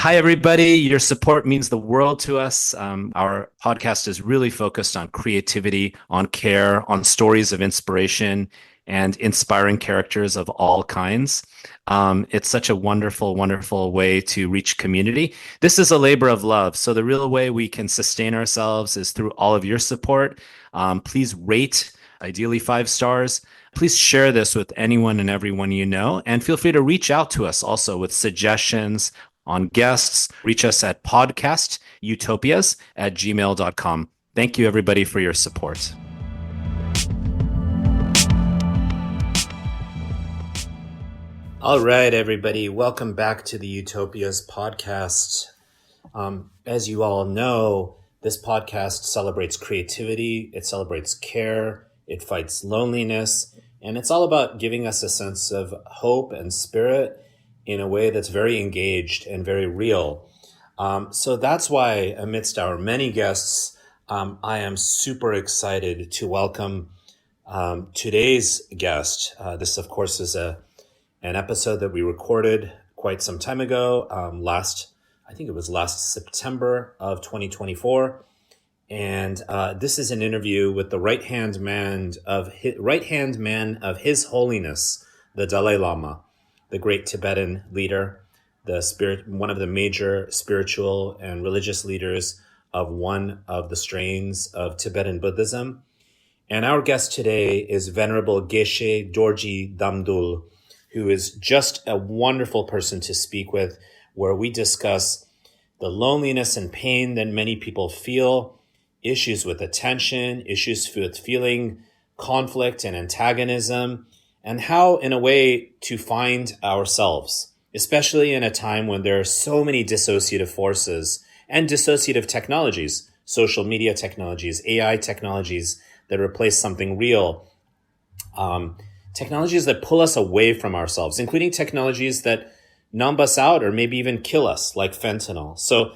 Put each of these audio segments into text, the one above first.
Hi, everybody. Your support means the world to us. Our podcast is really focused on creativity, on care, on stories of inspiration, and inspiring characters of all kinds. It's such a wonderful, wonderful way to reach community. This is a labor of love. So, the real way we can sustain ourselves is through all of your support. Please rate, ideally 5 stars. Please share this with anyone and everyone you know, and feel free to reach out to us also with suggestions on guests. Reach us at podcastutopias@gmail.com. Thank you, everybody, for your support. All right, everybody, welcome back to the Utopias podcast. As you all know, this podcast celebrates creativity, it celebrates care, it fights loneliness, and it's all about giving us a sense of hope and spirit in a way that's very engaged and very real. So that's why, amidst our many guests, I am super excited to welcome today's guest. This, of course, is an episode that we recorded quite some time ago, I think it was last September of 2024. And this is an interview with the right-hand man of His Holiness, the Dalai Lama, the great Tibetan leader, one of the major spiritual and religious leaders of one of the strains of Tibetan Buddhism. And our guest today is Venerable Geshe Dorji Damdul, who is just a wonderful person to speak with, where we discuss the loneliness and pain that many people feel, issues with attention, issues with feeling conflict and antagonism, and how, in a way, to find ourselves, especially in a time when there are so many dissociative forces and dissociative technologies, social media technologies, AI technologies that replace something real, technologies that pull us away from ourselves, including technologies that numb us out or maybe even kill us, like fentanyl. So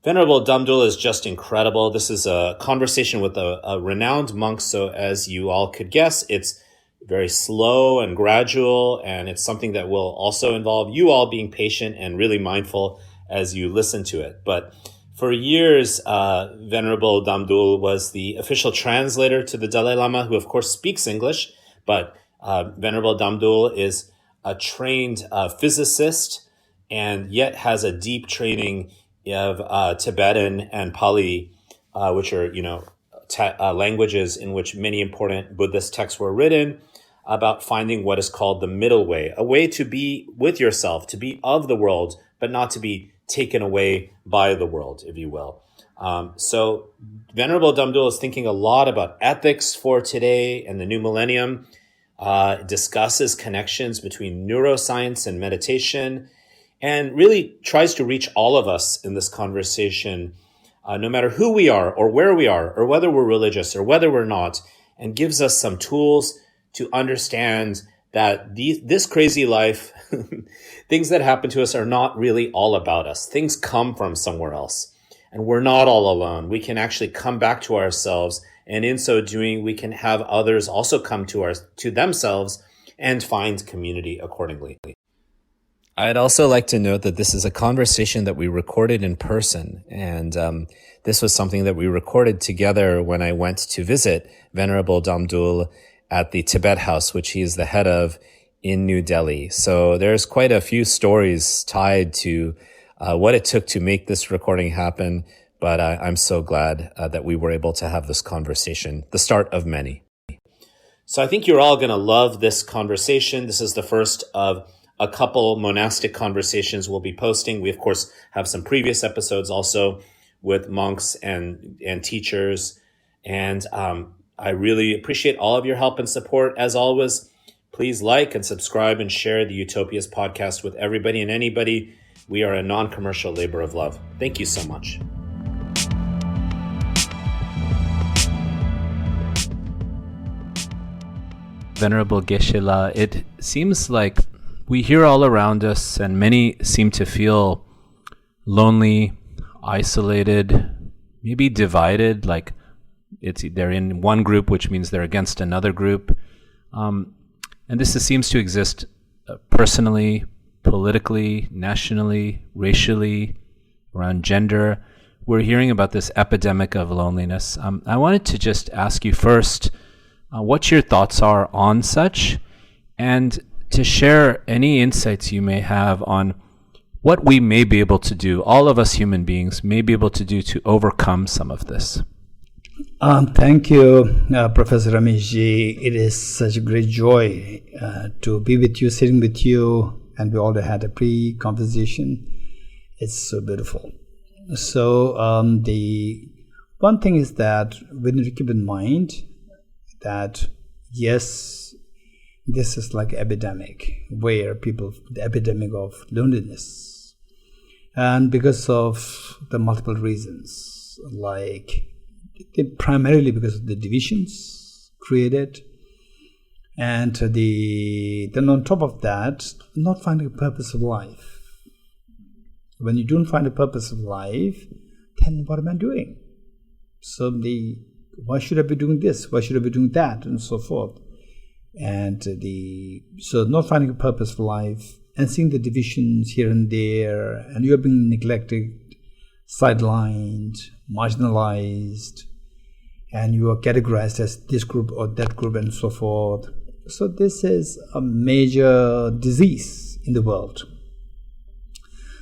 Venerable Damdul is just incredible. This is a conversation with a renowned monk. So as you all could guess, it's very slow and gradual, and it's something that will also involve you all being patient and really mindful as you listen to it. But for years, Venerable Damdul was the official translator to the Dalai Lama, who of course speaks English, but Venerable Damdul is a trained physicist and yet has a deep training of Tibetan and Pali, which are, languages in which many important Buddhist texts were written, about finding what is called the middle way, a way to be with yourself, to be of the world, but not to be taken away by the world, if you will. So Venerable Damdul is thinking a lot about ethics for today and the new millennium, discusses connections between neuroscience and meditation, and really tries to reach all of us in this conversation, no matter who we are or where we are or whether we're religious or whether we're not, and gives us some tools to understand that this crazy life, things that happen to us are not really all about us. Things come from somewhere else, and we're not all alone. We can actually come back to ourselves, and in so doing, we can have others also come to themselves and find community accordingly. I'd also like to note that this is a conversation that we recorded in person, and this was something that we recorded together when I went to visit Venerable Damdul at the Tibet House, which he is the head of in New Delhi. So there's quite a few stories tied to what it took to make this recording happen, but I'm so glad that we were able to have this conversation, the start of many. So I think you're all going to love this conversation. This is the first of a couple monastic conversations we'll be posting. We, of course, have some previous episodes also with monks and teachers. And I really appreciate all of your help and support. As always, please like and subscribe and share the Utopias podcast with everybody and anybody. We are a non-commercial labor of love. Thank you so much. Venerable Geshe-la, it seems like we hear all around us, and many seem to feel lonely, isolated, maybe divided, like they're in one group, which means they're against another group. And this seems to exist personally, politically, nationally, racially, around gender. We're hearing about this epidemic of loneliness. I wanted to just ask you first what your thoughts are on such, and to share any insights you may have on what we may be able to do, all of us human beings may be able to do to overcome some of this. Thank you, Professor Rameshji. It is such a great joy to be with you, sitting with you, and we already had a pre-conversation. It's so beautiful. So the one thing is that we need to keep in mind that, yes, this is like epidemic, where the epidemic of loneliness. And because of the multiple reasons, like primarily because of the divisions created, and then on top of that, not finding a purpose of life. When you don't find a purpose of life, then what am I doing? So why should I be doing this? Why should I be doing that? And so forth. And so not finding a purpose for life and seeing the divisions here and there, and you are being neglected, sidelined, marginalized, and you are categorized as this group or that group and so forth. So this is a major disease in the world.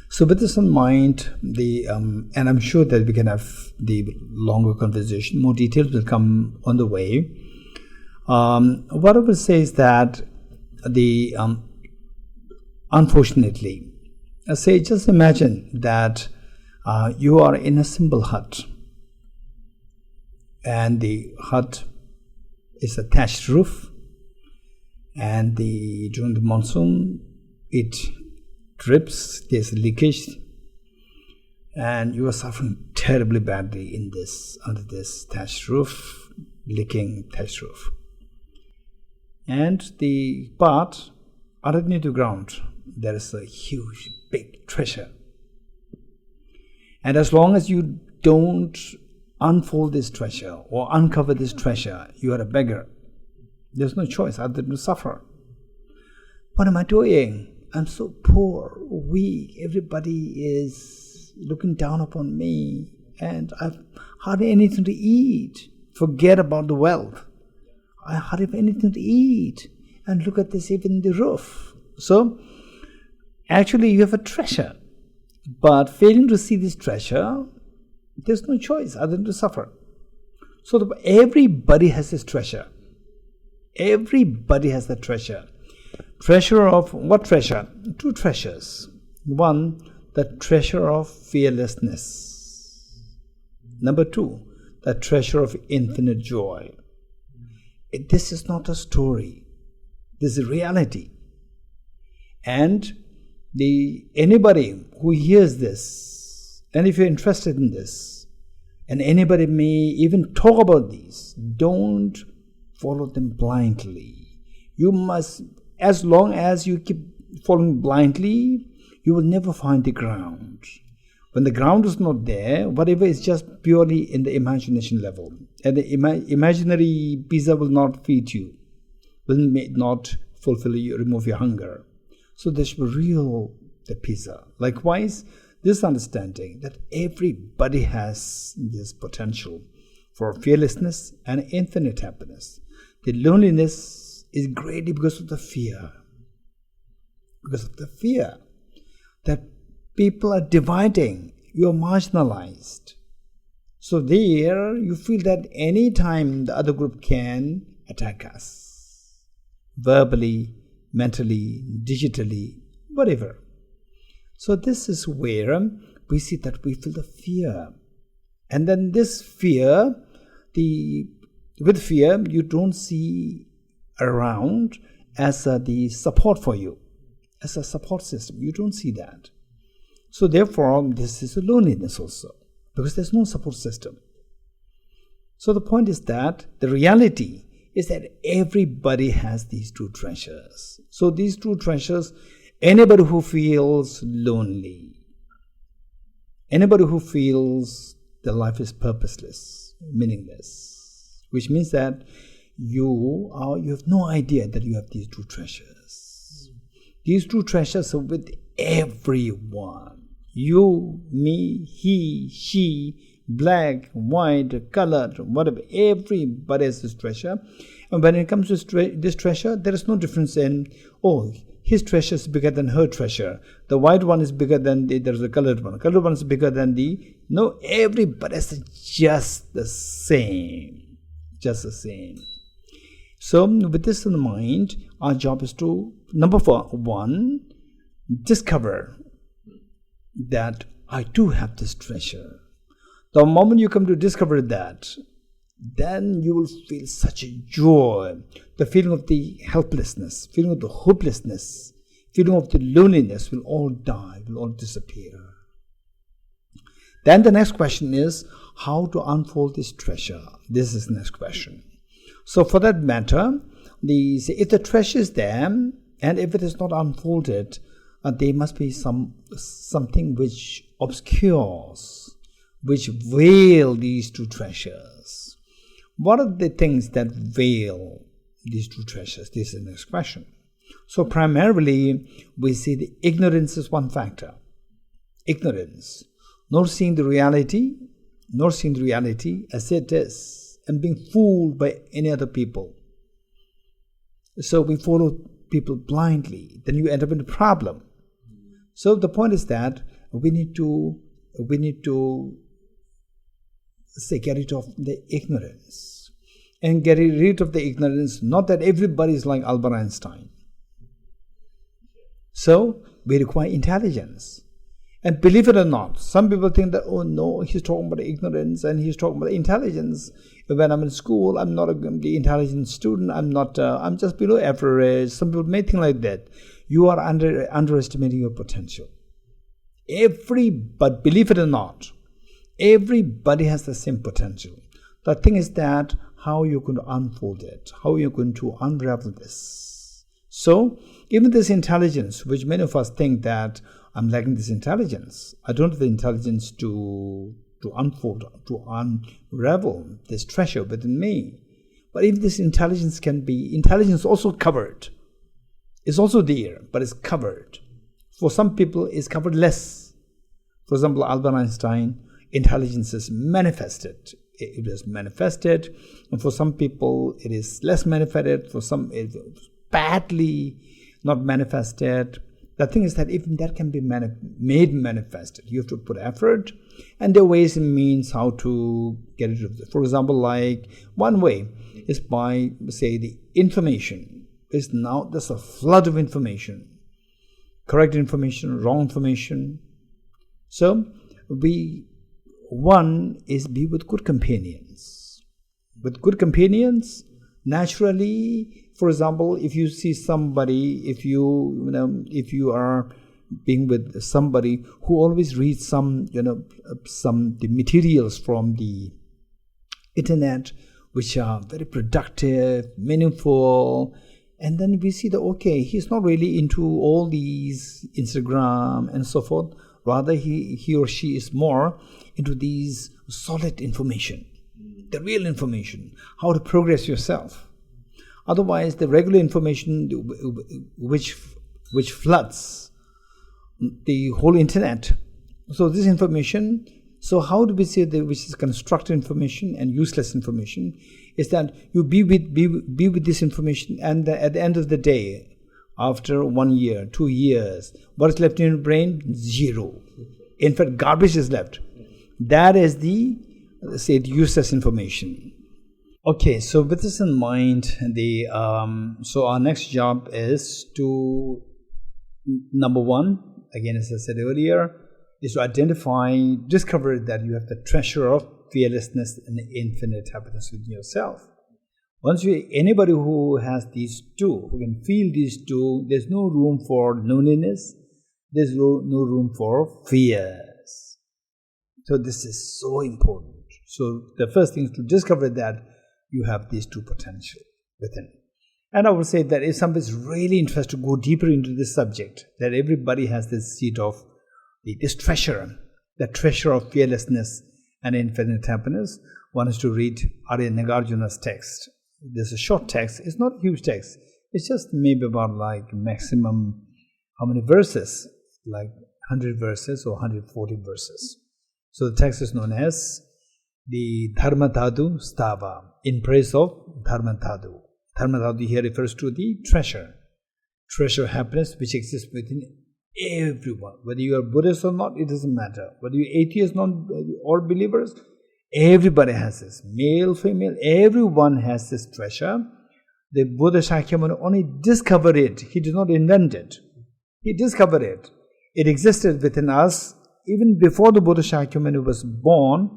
So with this in mind, and I'm sure that we can have the longer conversation, more details will come on the way. What I will say is that unfortunately, just imagine that you are in a simple hut, and the hut is a thatched roof, and during the monsoon it drips, there's leakage, and you are suffering terribly badly under this thatched roof, leaking thatched roof. And the part underneath the ground, there is a huge, big treasure. And as long as you don't unfold this treasure or uncover this treasure, you are a beggar. There's no choice other than to suffer. What am I doing? I'm so poor, weak. Everybody is looking down upon me, and I've hardly anything to eat. Forget about the wealth. I hardly have anything to eat. And look at this, even the roof. So, actually, you have a treasure. But failing to see this treasure, there's no choice other than to suffer. So, everybody has this treasure. Everybody has the treasure. Treasure of what treasure? Two treasures. One, the treasure of fearlessness. Number two, the treasure of infinite joy. This is not a story. This is reality. And anybody who hears this, and if you're interested in this, and anybody may even talk about these, don't follow them blindly. You must, as long as you keep following blindly, you will never find the ground. When the ground is not there, whatever is just purely in the imagination level. And the imaginary pizza will not feed you, will not fulfill you, remove your hunger. So there should be real the pizza. Likewise, this understanding that everybody has this potential for fearlessness and infinite happiness. The loneliness is greatly because of the fear. Because of the fear that people are dividing, you are marginalized. So there you feel that any time the other group can attack us, verbally, mentally, digitally, whatever. So this is where we see that we feel the fear. And then this fear, with fear, you don't see around as the support for you, as a support system. You don't see that. So therefore, this is a loneliness also, because there's no support system. So the point is that the reality is that everybody has these two treasures. So these two treasures, anybody who feels lonely, anybody who feels their life is purposeless, meaningless, which means that you have no idea that you have these two treasures. These two treasures are with everyone. You, me, he, she, black, white, colored, whatever. Everybody has this treasure. And when it comes to this treasure, there is no difference in, his treasure is bigger than her treasure. The white one is bigger than there's a colored one. The colored one is bigger than no, everybody is just the same. Just the same. So, with this in mind, our job is to, number 1, discover that I do have this treasure. The moment you come to discover that, then you will feel such a joy. The feeling of the helplessness, feeling of the hopelessness, feeling of the loneliness will all die, will all disappear. Then the next question is how to unfold this treasure. This is the next question. So for that matter, if the treasure is there and if it is not unfolded, there must be something which obscures, which veil these two treasures. What are the things that veil these two treasures? This is the next question. So primarily, we see the ignorance is one factor. Ignorance. Not seeing the reality as it is, and being fooled by any other people. So we follow people blindly. Then you end up in a problem. So the point is that we need to get rid of the ignorance. And get rid of the ignorance, not that everybody is like Albert Einstein. So we require intelligence. And believe it or not, some people think that, oh no, he's talking about ignorance and he's talking about intelligence. When I'm in school, I'm not the intelligent student. I'm just below average. Some people may think like that. You are underestimating your potential. But believe it or not, everybody has the same potential. The thing is that how you're going to unfold it, how you're going to unravel this. So, even this intelligence, which many of us think that I'm lacking this intelligence. I don't have the intelligence to unfold, to unravel this treasure within me. But if this intelligence also covered. It's also there, but it's covered. For some people, it's covered less. For example, Albert Einstein, intelligence is manifested. It is manifested. And for some people, it is less manifested. For some, it is badly not manifested. The thing is that even that can be made manifested. You have to put effort, and there are ways and means how to get rid of it. For example, like one way is by, say, the information. There's a flood of information. Correct information, wrong information. So, one is be with good companions. With good companions, naturally, for example, if you see somebody, if you are being with somebody who always reads the materials from the internet, which are very productive, meaningful, and then we see that, he's not really into all these Instagram and so forth. Rather, he or she is more into these solid information, the real information, how to progress yourself. Otherwise, the regular information which floods the whole internet. So this information, so how do we say that which is constructive information and useless information? Is that you be with this information, and at the end of the day, after 1 year, 2 years, what is left in your brain? Zero. In fact, garbage is left. That is the useless information. Okay, so with this in mind, so our next job is to, number 1, again as I said earlier, is to discover that you have the treasure of fearlessness and infinite happiness within yourself. Anybody who has these two, who can feel these two, there's no room for loneliness, there's no room for fears. So this is so important. So the first thing is to discover that you have these two potential within. And I would say that if somebody is really interested to go deeper into this subject, that everybody has this seed of this treasure, the treasure of fearlessness and infinite happiness, one is to read Arya Nagarjuna's text. There's a short text. It's not a huge text. It's just maybe about like maximum How many verses? Like 100 verses or 140 verses. So the text is known as the Dharmadhatu Stava, in praise of Dharmadhatu. Dharmadhatu here refers to the treasure happiness which exists within everyone. Whether you are Buddhist or not, it doesn't matter. Whether you are atheist or believers, everybody has this. Male, female, everyone has this treasure. The Buddha Shakyamuni only discovered it. He did not invent it. He discovered it. It existed within us even before the Buddha Shakyamuni was born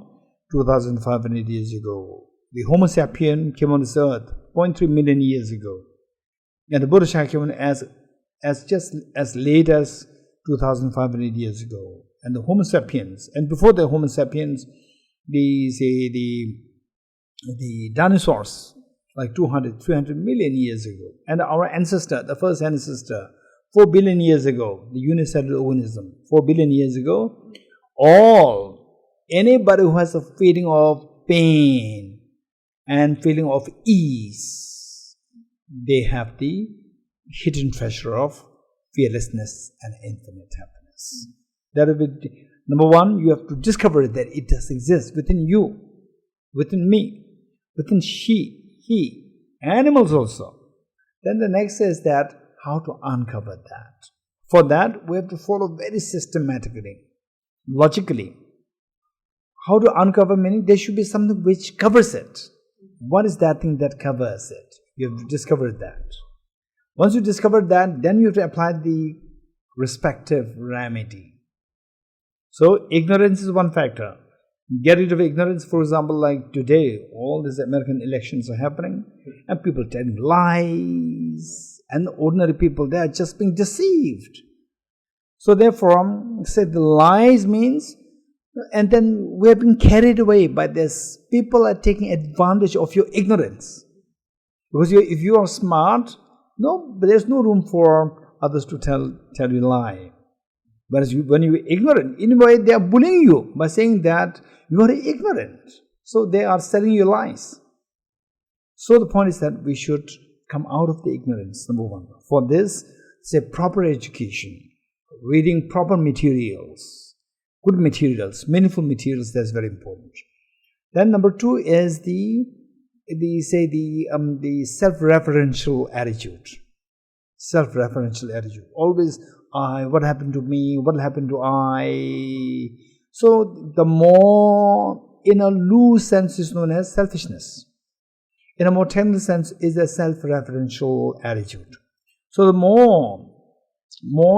2,500 years ago. The Homo sapien came on this earth 0.3 million years ago. And the Buddha Shakyamuni just as late as 2,500 years ago. And the Homo sapiens, and before the Homo sapiens, the dinosaurs, like 200, 300 million years ago. And our ancestor, the first ancestor, 4 billion years ago, the unicellular organism, 4 billion years ago, anybody who has a feeling of pain and feeling of ease, they have the hidden treasure of fearlessness and infinite happiness. That will be, number one, you have to discover that it does exist within you, within me, within she, he, animals also. Then the next is that how to uncover that. For that, we have to follow very systematically, logically. How to uncover meaning? There should be something which covers it. What is that thing that covers it? You have to discover that. Once you discover that, then you have to apply the respective remedy. So, ignorance is one factor. Get rid of ignorance, for example, like today, all these American elections are happening, and people telling lies, and ordinary people, they are just being deceived. So therefore, say the lies means, and then we have been carried away by this. People are taking advantage of your ignorance. Because if you are smart, there's no room for others to tell you lie. Whereas when you are ignorant, in a way they are bullying you by saying that you are ignorant. So they are selling you lies. So the point is that we should come out of the ignorance, number one. For this, say proper education, reading proper materials, good materials, meaningful materials, that's very important. Then number two is the self-referential attitude. Self-referential attitude. Always, what happened to me? What happened to I? So the more, in a loose sense, is known as selfishness. In a more technical sense, is a self-referential attitude. So the more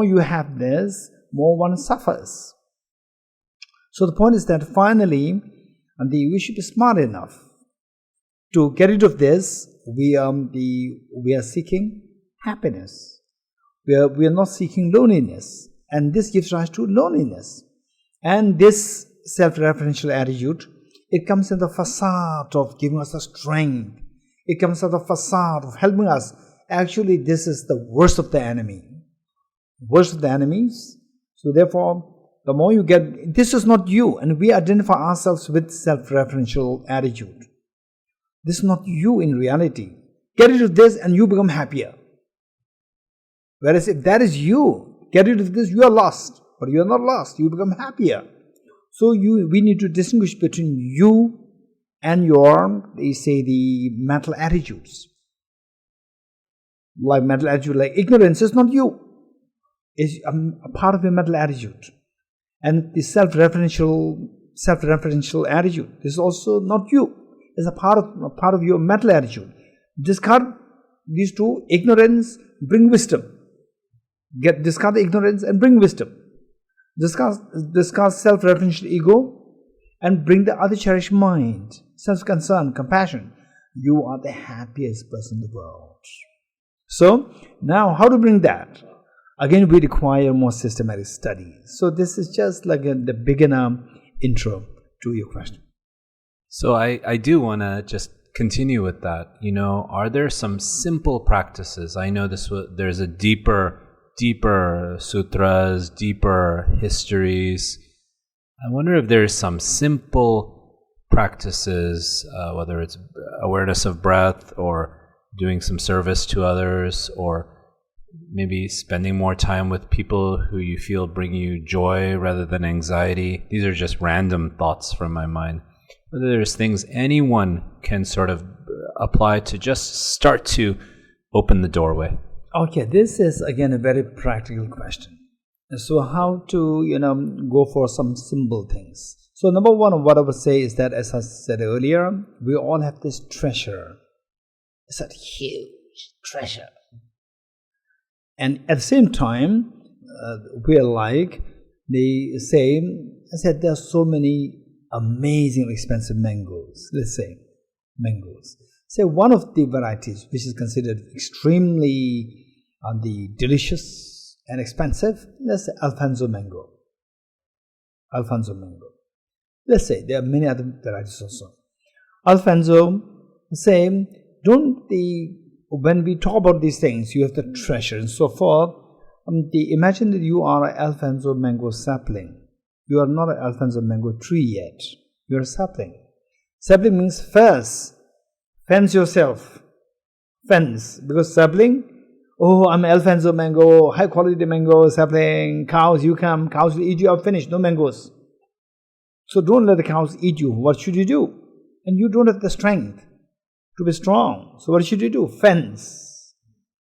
you have this, more one suffers. So the point is that finally, we should be smart enough to get rid of this. We are seeking happiness. We are not seeking loneliness, and this gives rise to loneliness. And this self-referential attitude, it comes in the facade of giving us the strength. It comes in the facade of helping us. Actually, this is the worst of the enemy. Worst of the enemies. So therefore, the more you get, this is not you, and we identify ourselves with self-referential attitude. This is not you in reality. Get rid of this and you become happier. Whereas if that is you, get rid of this, you are lost. But you are not lost, you become happier. So we need to distinguish between you and your, the mental attitudes. Like mental attitude, like ignorance is not you. It's a part of your mental attitude. And the self-referential attitude, this is also not you. It's a part of your mental attitude. Discard these two. Ignorance, bring wisdom. Discard the ignorance and bring wisdom. Discard self-referential ego and bring the other cherished mind, self-concern, compassion. You are the happiest person in the world. So, now how to bring that? Again, we require more systematic study. So this is just like the beginner intro to your question. So I do want to just continue with that. Are there some simple practices? I know there's a deeper sutras, deeper histories. I wonder if there's some simple practices, whether it's awareness of breath or doing some service to others or maybe spending more time with people who you feel bring you joy rather than anxiety. These are just random thoughts from my mind. Whether there's things anyone can sort of apply to just start to open the doorway. Okay, this is again a very practical question. So how to, go for some simple things? So number one, what I would say is that, as I said earlier, we all have this treasure. It's a huge treasure. And at the same time, we are like, they say, I said, there are so many amazing, expensive mangoes. Let's say, mangoes. Say one of the varieties which is considered extremely delicious and expensive, let's say Alfonso mango. Alfonso mango. Let's say there are many other varieties also. Alfonso, say, when we talk about these things, you have the treasure and so forth. Imagine that you are an Alfonso mango sapling. You are not an Alfonso mango tree yet. You are a sapling. Sapling means first, fence yourself. Fence. Because sapling, oh, I'm Alfonso mango, high quality mango, sapling, cows, you come, cows will eat you up, finished, no mangoes. So don't let the cows eat you. What should you do? And you don't have the strength to be strong. So what should you do? Fence.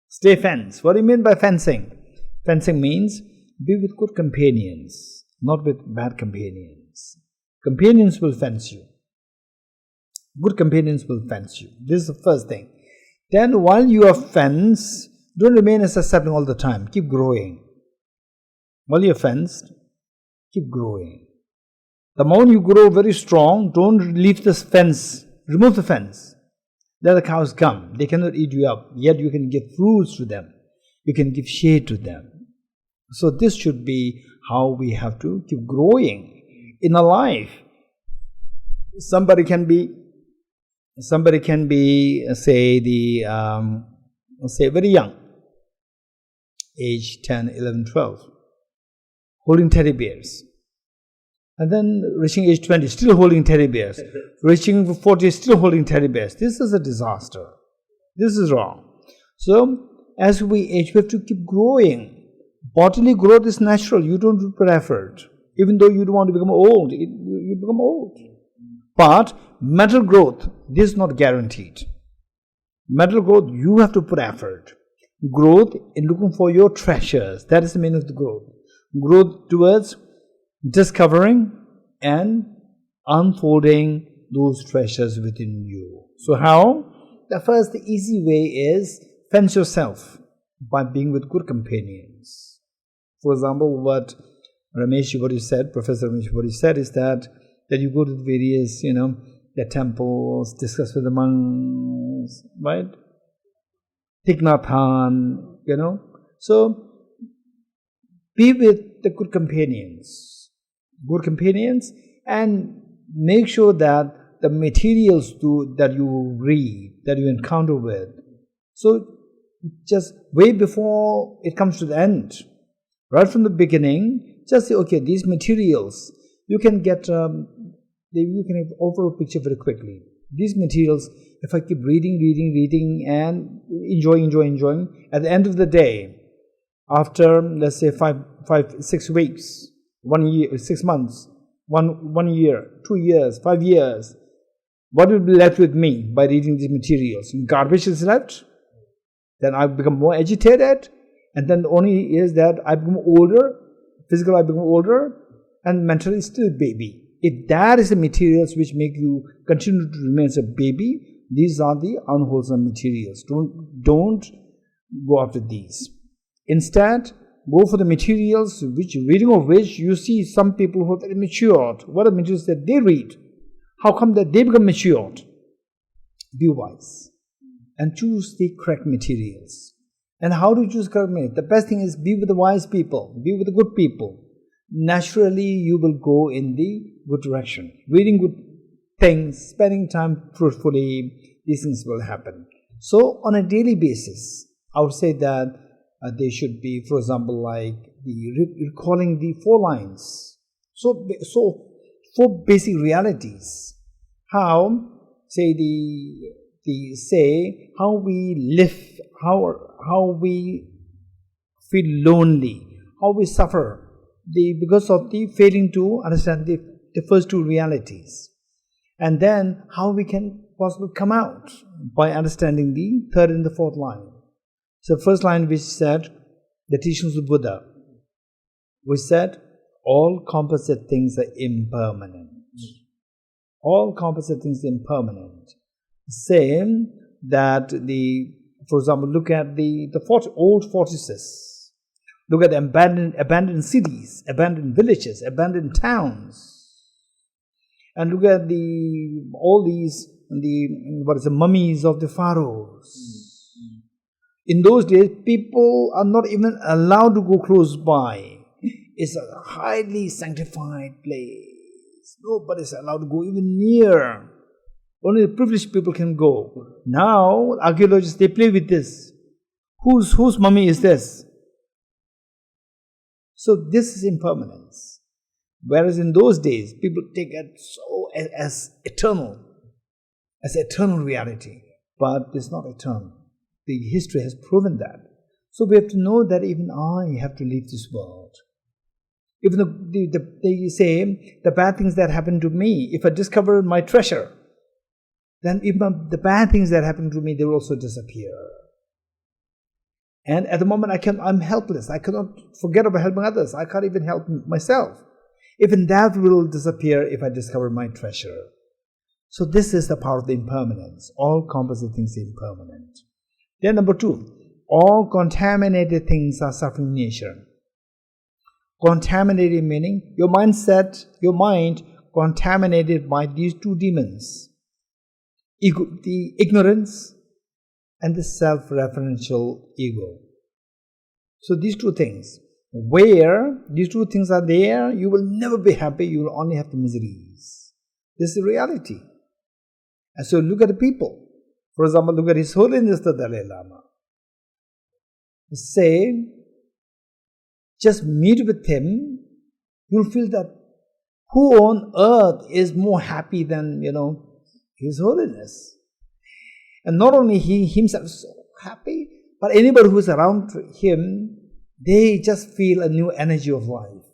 Stay fence. What do you mean by fencing? Fencing means be with good companions, not with bad companions. Companions will fence you. Good companions will fence you. This is the first thing. Then while you are fenced, don't remain as a sapling all the time. Keep growing. While you're fenced, keep growing. The moment you grow very strong, don't leave this fence. Remove the fence. Let the cows come. They cannot eat you up. Yet you can give fruits to them. You can give shade to them. So this should be how we have to keep growing in our life. Somebody can be, say very young, age 10, 11, 12, holding teddy bears. And then reaching age 20, still holding teddy bears. Reaching 40, still holding teddy bears. This is a disaster. This is wrong. So, as we age, we have to keep growing. Bodily growth is natural. You don't put effort. Even though you don't want to become old, you become old. But mental growth, this is not guaranteed. Mental growth, you have to put effort. Growth in looking for your treasures. That is the meaning of the growth. Growth towards discovering and unfolding those treasures within you. So how? The easy way is fence yourself by being with good companions. For example, what Professor Ramesh said is that you go to various, the temples, discuss with the monks, right? Thich Nhat Hanh, So, be with the good companions. Good companions, and make sure that the materials that you read, that you encounter with, so just way before it comes to the end, right from the beginning, just say, okay, these materials, you can get, you can have overall picture very quickly. These materials, if I keep reading, and enjoying, at the end of the day, after, let's say, 6 weeks, 1 year, 6 months, 1 year, 2 years, 5 years, what will be left with me by reading these materials? Garbage is left. Then I become more agitated, and then only is that I become older, physically I become older, and mentally still baby. If that is the materials which make you continue to remain as a baby, these are the unwholesome materials. Don't go after these. Instead, go for the materials reading of which you see some people who are very matured. What are the materials that they read? How come that they become matured? Be wise and choose the correct materials. And how do you choose correct materials? The best thing is be with the wise people, be with the good people. Naturally, you will go in the good direction. Reading good things, spending time fruitfully, these things will happen. So, on a daily basis, I would say that they should be, for example, like recalling the 4 lines. So 4 basic realities. How, say how we live, how we feel lonely, how we suffer because of the failing to understand the first two realities. And then how we can possibly come out by understanding the third and the fourth line. So first line which said, the teachings of Buddha, which said, all composite things are impermanent. All composite things are impermanent. Same that for example, look at the old fortresses. Look at the abandoned cities, abandoned villages, abandoned towns. And look at all these mummies of the pharaohs. In those days, people are not even allowed to go close by. It's a highly sanctified place. Nobody is allowed to go even near. Only the privileged people can go. Now, archaeologists, they play with this. Whose mummy is this? So this is impermanence. Whereas in those days, people take it so as eternal reality. But it's not eternal. The history has proven that. So we have to know that even I have to leave this world. Even though they say the bad things that happen to me, if I discover my treasure, then even the bad things that happen to me, they will also disappear. And at the moment I'm helpless. I cannot forget about helping others. I can't even help myself. Even that will disappear if I discover my treasure. So this is the power of the impermanence. All composite things are impermanent. Then number 2, all contaminated things are suffering in nature. Contaminated meaning your mind contaminated by these two demons. The ignorance and the self-referential ego. So these two things, where these two things are there, you will never be happy, you will only have the miseries. This is the reality. And so look at the people. For example, look at His Holiness the Dalai Lama. Say, just meet with him, you'll feel that who on earth is more happy than, His Holiness. And not only he himself is so happy, but anybody who is around him, they just feel a new energy of life.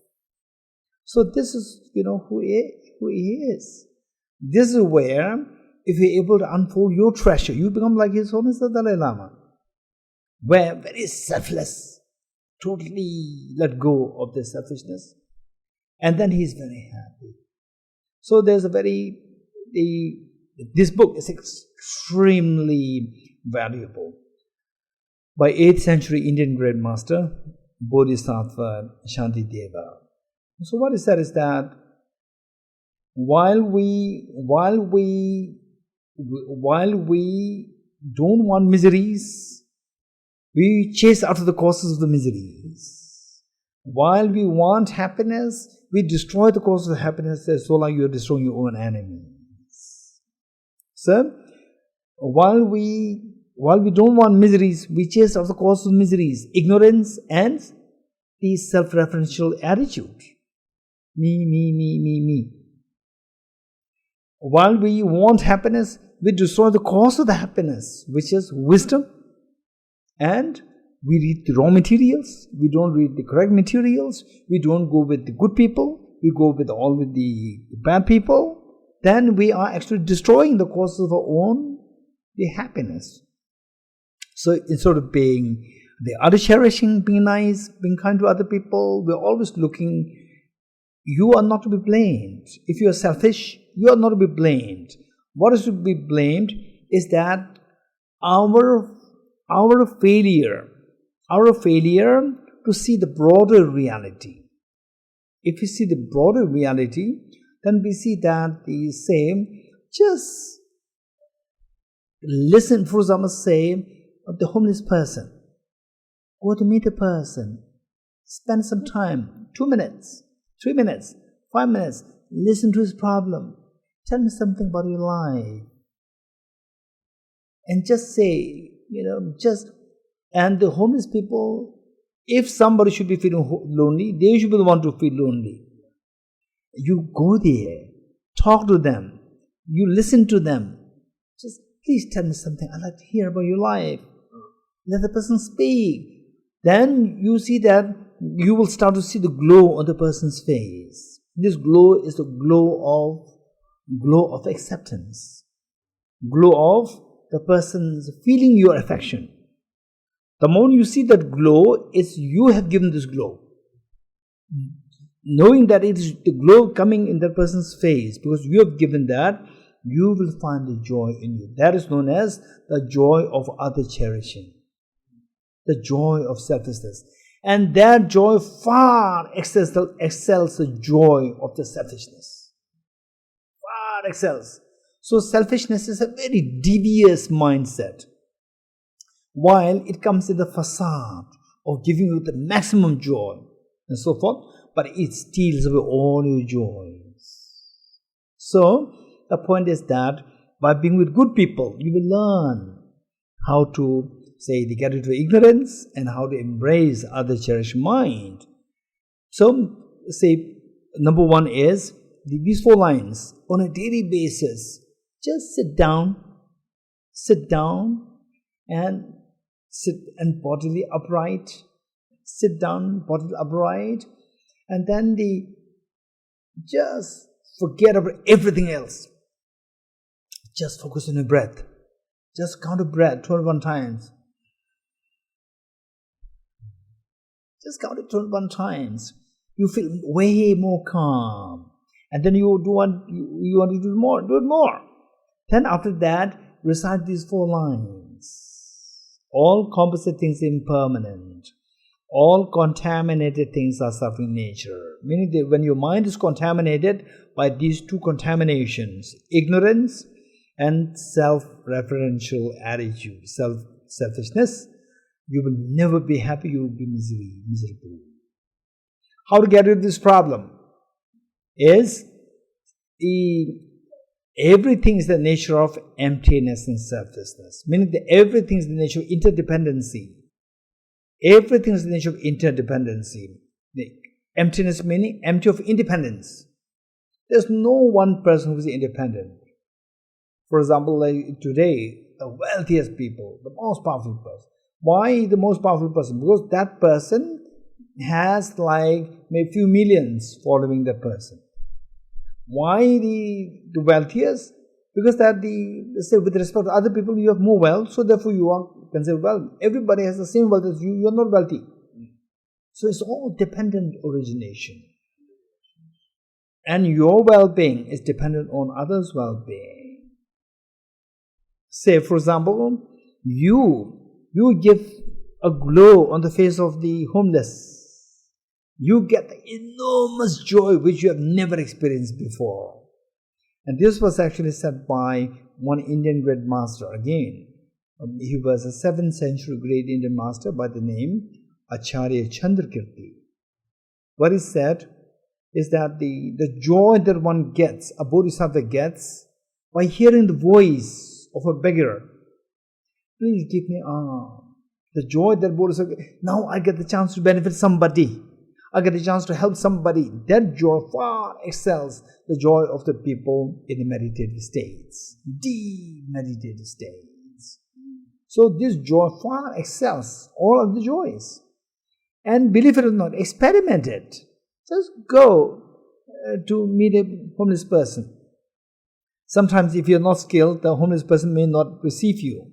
So this is, who he is. This is where, if you're able to unfold your treasure, you become like His Holiness the Dalai Lama, where very selfless, totally let go of the selfishness, and then he's very happy. So there's this book is extremely valuable. By 8th century Indian great master, Bodhisattva Shantideva. So what is that is that while we don't want miseries, we chase after the causes of the miseries. While we want happiness, we destroy the causes of happiness, so long you are destroying your own enemies. So, while we don't want miseries, we chase after the causes of miseries, ignorance and the self-referential attitude. Me. While we want happiness, we destroy the cause of the happiness, which is wisdom. And we read the wrong materials, we don't read the correct materials, we don't go with the good people, we go with the bad people. Then we are actually destroying the cause of our own the happiness. So instead of being the other cherishing, being nice, being kind to other people, we're always looking. You are not to be blamed. If you are selfish, you are not to be blamed. What is to be blamed is that our failure to see the broader reality. If we see the broader reality, then we see that the same, just listen, for example, say, of the homeless person. Go to meet a person. Spend some time, 2 minutes, 3 minutes, 5 minutes. Listen to his problem. Tell me something about your life. And just say, and the homeless people, if somebody should be feeling lonely, they should be the one to feel lonely. You go there, talk to them, you listen to them. Just please tell me something. I'd like to hear about your life. Let the person speak. then you see that you will start to see the glow on the person's face. This glow is the glow of acceptance, glow of the person's feeling your affection. The moment you see that glow, it's you have given this glow. Knowing that it is the glow coming in that person's face, because you have given that, you will find the joy in you. That is known as the joy of other cherishing, the joy of selflessness. And that joy far excels the joy of the selfishness. Far excels. So selfishness is a very devious mindset, while it comes in the facade of giving you the maximum joy and so forth, but it steals away all your joys. So the point is that by being with good people, you will learn how to get rid of ignorance and how to embrace other cherished mind. So number one is these 4 lines. On a daily basis, just sit down and bodily upright. Sit down, bodily upright, and then just forget about everything else. Just focus on your breath. Just count a breath 21 times. Just count it 21 times. You feel way more calm. And then you want to do more. Do it more. Then after that, recite these 4 lines. All composite things impermanent. All contaminated things are suffering nature. Meaning that when your mind is contaminated by these 2 contaminations, ignorance and self-referential attitude, selfishness, you will never be happy, you will be miserable. How to get rid of this problem is everything is the nature of emptiness and selflessness. Meaning that everything is the nature of interdependency. Everything is the nature of interdependency. The emptiness meaning empty of independence. There's no one person who is independent. For example, like today, the wealthiest people, the most powerful person. Why the most powerful person? Because that person has maybe few millions following that person. Why the wealthiest? Because with respect to other people, you have more wealth, so therefore you are considered wealthy. Everybody has the same wealth as you, you are not wealthy. So it's all dependent origination. And your well-being is dependent on others' well-being. Say, for example, you give a glow on the face of the homeless. You get the enormous joy which you have never experienced before. And this was actually said by one Indian great master again. He was a 7th century great Indian master by the name Acharya Chandrakirti. What he said is that the joy that one gets, a bodhisattva gets, by hearing the voice of a beggar. Please give me the joy that bodhisattva gets. Now I get the chance to benefit somebody. I get the chance to help somebody. That joy far excels the joy of the people in the meditative states, deep meditative states. So this joy far excels all of the joys. And believe it or not, experiment it. Just go to meet a homeless person. Sometimes if you're not skilled, the homeless person may not receive you.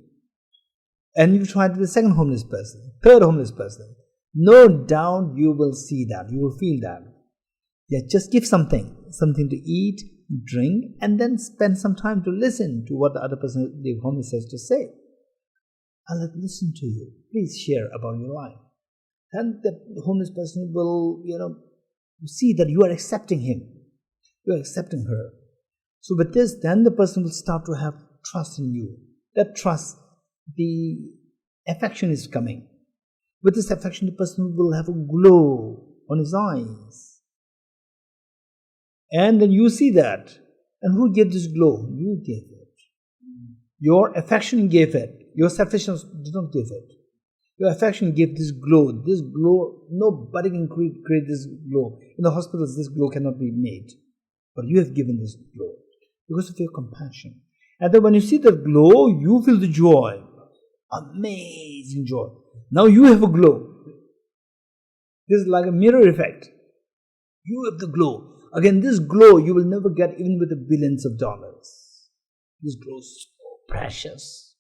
And you try to the second homeless person, third homeless person. No doubt you will see that, you will feel that. Yeah, just give something to eat, drink, and then spend some time to listen to what the other person, the homeless, has to say. I'll listen to you. Please share about your life. And the homeless person will, see that you are accepting him. You are accepting her. So with this, then the person will start to have trust in you. That trust, the affection is coming. With this affection, the person will have a glow on his eyes. And then you see that. And who gave this glow? You gave it. Your affection gave it. Your selfishness did not give it. Your affection gave this glow. This glow, nobody can create this glow. In the hospitals, this glow cannot be made. But you have given this glow because of your compassion. And then when you see that glow, you feel the joy. Amazing joy. Now you have a glow. This is like a mirror effect. You have the glow. Again, this glow you will never get even with the billions of dollars. This glow is so precious.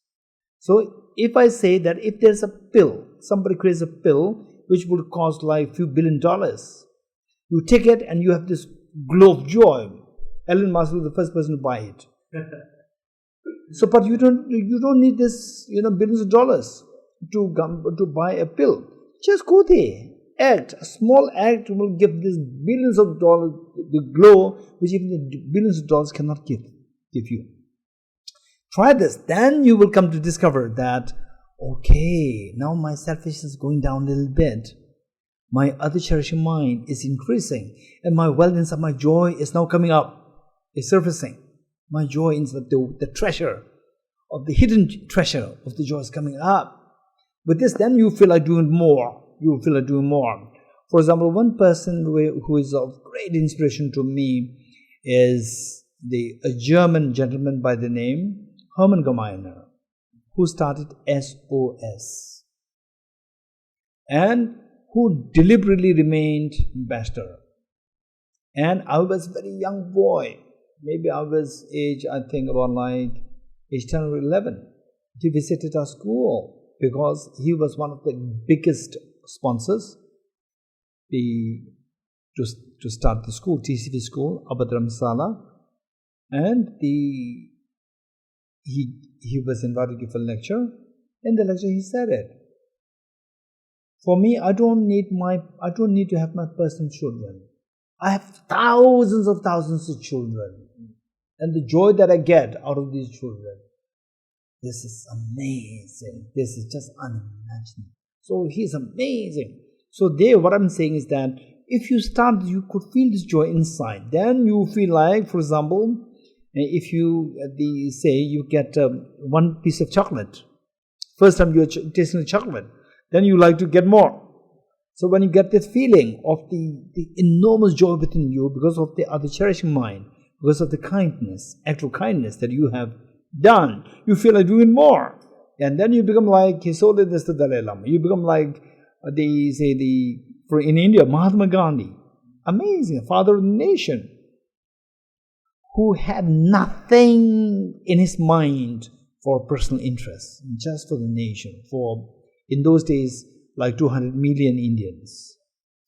So if I say that if there's a pill, somebody creates a pill which would cost like few $1 billion, you take it and you have this glow of joy. Elon Musk was the first person to buy it. So, but you don't need this, billions of dollars to buy a pill. Just go there, act. A small act will give this billions of dollars, the glow which even the billions of dollars cannot give you. Try this, then you will come to discover that, okay, now my selfishness is going down a little bit. My other cherishing mind is increasing, and my wellness and my joy is now coming up, is surfacing. My joy is the treasure of the hidden treasure of the joy is coming up. With this, then you feel like doing more. You feel like doing more. For example, one person who is of great inspiration to me is a German gentleman by the name Hermann Gemeiner, who started SOS and who deliberately remained ambassador. And I was a very young boy. Maybe I was age 10 or 11. He visited our school because he was one of the biggest sponsors to start the school, TCV school, Abhadram Sala. And he was invited to give a lecture. In the lecture he said it. For me, I don't need to have my personal children. I have thousands of children. And the joy that I get out of these children, this is amazing. This is just unimaginable. So he's amazing. So there, what I'm saying is that if you start, you could feel this joy inside. Then you feel like, for example, if you say you get one piece of chocolate, first time you're tasting the chocolate, then you like to get more. So when you get this feeling of the enormous joy within you because of the other cherishing mind, because of the kindness, actual kindness that you have done, you feel like doing more. And then you become like His Holiness the Dalai Lama. You become like in India, Mahatma Gandhi. Amazing, father of the nation, who had nothing in his mind for personal interest, just for the nation, for, in those days, like 200 million Indians,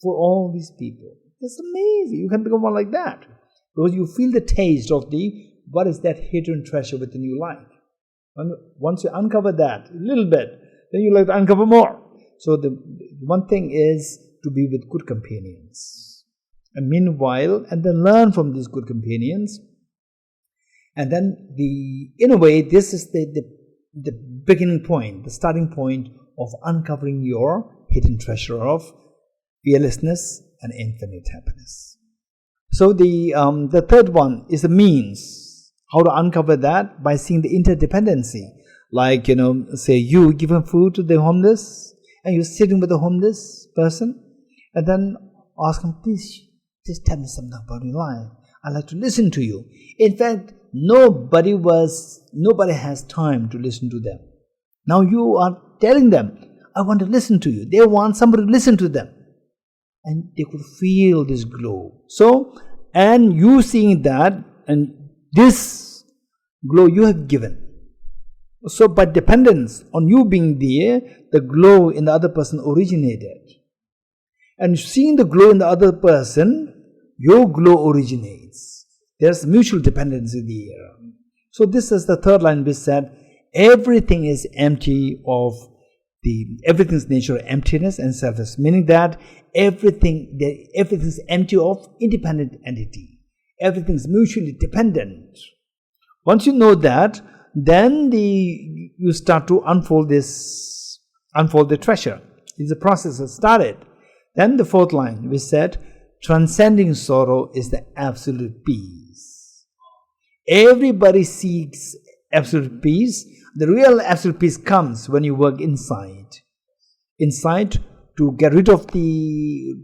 for all these people. That's amazing. You can become one like that. Because you feel the taste of what is that hidden treasure within your life. And once you uncover that a little bit, then you like to uncover more. So the one thing is to be with good companions. And meanwhile, and then learn from these good companions. And then in a way, this is the beginning point, the starting point of uncovering your hidden treasure of fearlessness and infinite happiness. So the third one is the means. How to uncover that? By seeing the interdependency. Like, say you give food to the homeless, and you're sitting with the homeless person, and then ask him, please tell me something about your life. I'd like to listen to you. In fact, nobody has time to listen to them. Now you are telling them, I want to listen to you. They want somebody to listen to them. And they could feel this glow. So, and you seeing that, and this glow you have given. So, by dependence on you being there, the glow in the other person originated. And seeing the glow in the other person, your glow originates. There's mutual dependency there. So, this is the third line which said, everything is empty of everything's nature, emptiness and selfless, meaning that everything's empty of independent entity. Everything's mutually dependent. Once you know that, then you start to unfold the treasure. It's a process that started. Then the fourth line, we said, transcending sorrow is the absolute peace. Everybody seeks absolute peace. The real absolute peace comes when you work inside. Inside, to get rid of the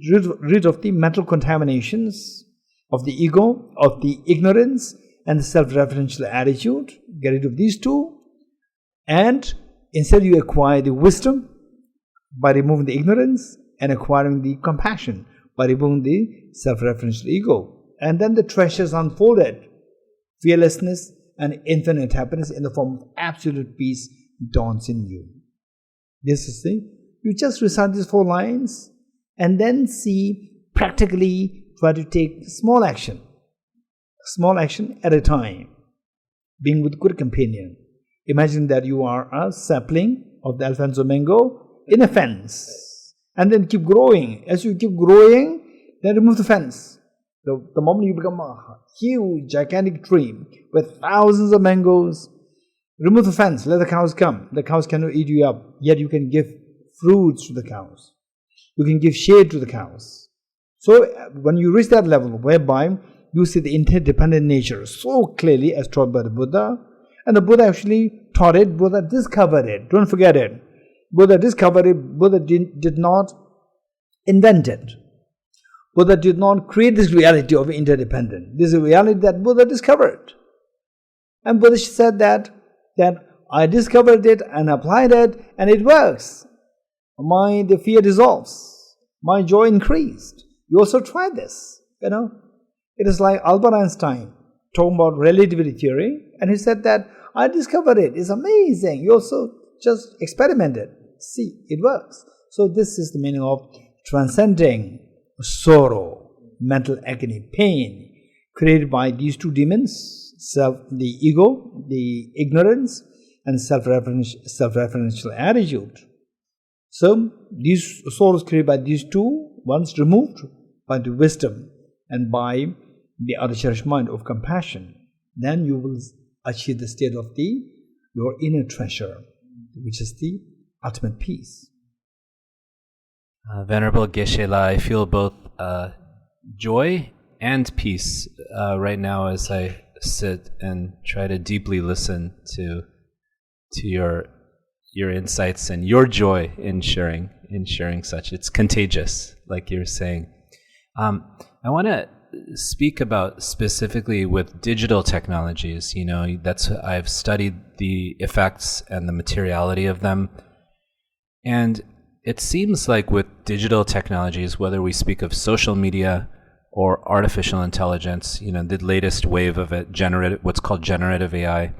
mental contaminations of the ego, of the ignorance, and the self-referential attitude. Get rid of these two, and instead you acquire the wisdom by removing the ignorance and acquiring the compassion by removing the self-referential ego. And then the treasures unfolded. Fearlessness and infinite happiness in the form of absolute peace dawns in you. This is the, you just recite these 4 lines and then see, practically try to take small action at a time, being with good companion. Imagine that you are a sapling of the Alfonso mango in a fence, and then keep growing. As you keep growing, then remove the fence. The moment you become a huge, gigantic tree with thousands of mangoes, remove the fence, let the cows come. The cows cannot eat you up, yet you can give fruits to the cows. You can give shade to the cows. So when you reach that level whereby you see the interdependent nature so clearly as taught by the Buddha, and the Buddha actually taught it, Buddha discovered it, don't forget it. Buddha discovered it, Buddha did not invent it. Buddha did not create this reality of interdependent. This is a reality that Buddha discovered. And Buddha said that I discovered it and applied it and it works. The fear dissolves. My joy increased. You also try this, It is like Albert Einstein talking about relativity theory, and he said that I discovered it. It's amazing. You also just experiment it. See, it works. So this is the meaning of transcending sorrow, mental agony, pain, created by these 2 demons, the ego, the ignorance, and self-referential attitude. So these sorrows created by these 2, once removed by the wisdom and by the other cherished mind of compassion, then you will achieve the state of your inner treasure, which is the ultimate peace. Venerable Geshe, I feel both joy and peace right now as I sit and try to deeply listen to your insights and your joy in sharing such. It's contagious, like you're saying. I want to speak about specifically with digital technologies. I've studied the effects and the materiality of them, and it seems like with digital technologies, whether we speak of social media or artificial intelligence, the latest wave of it, what's called generative AI,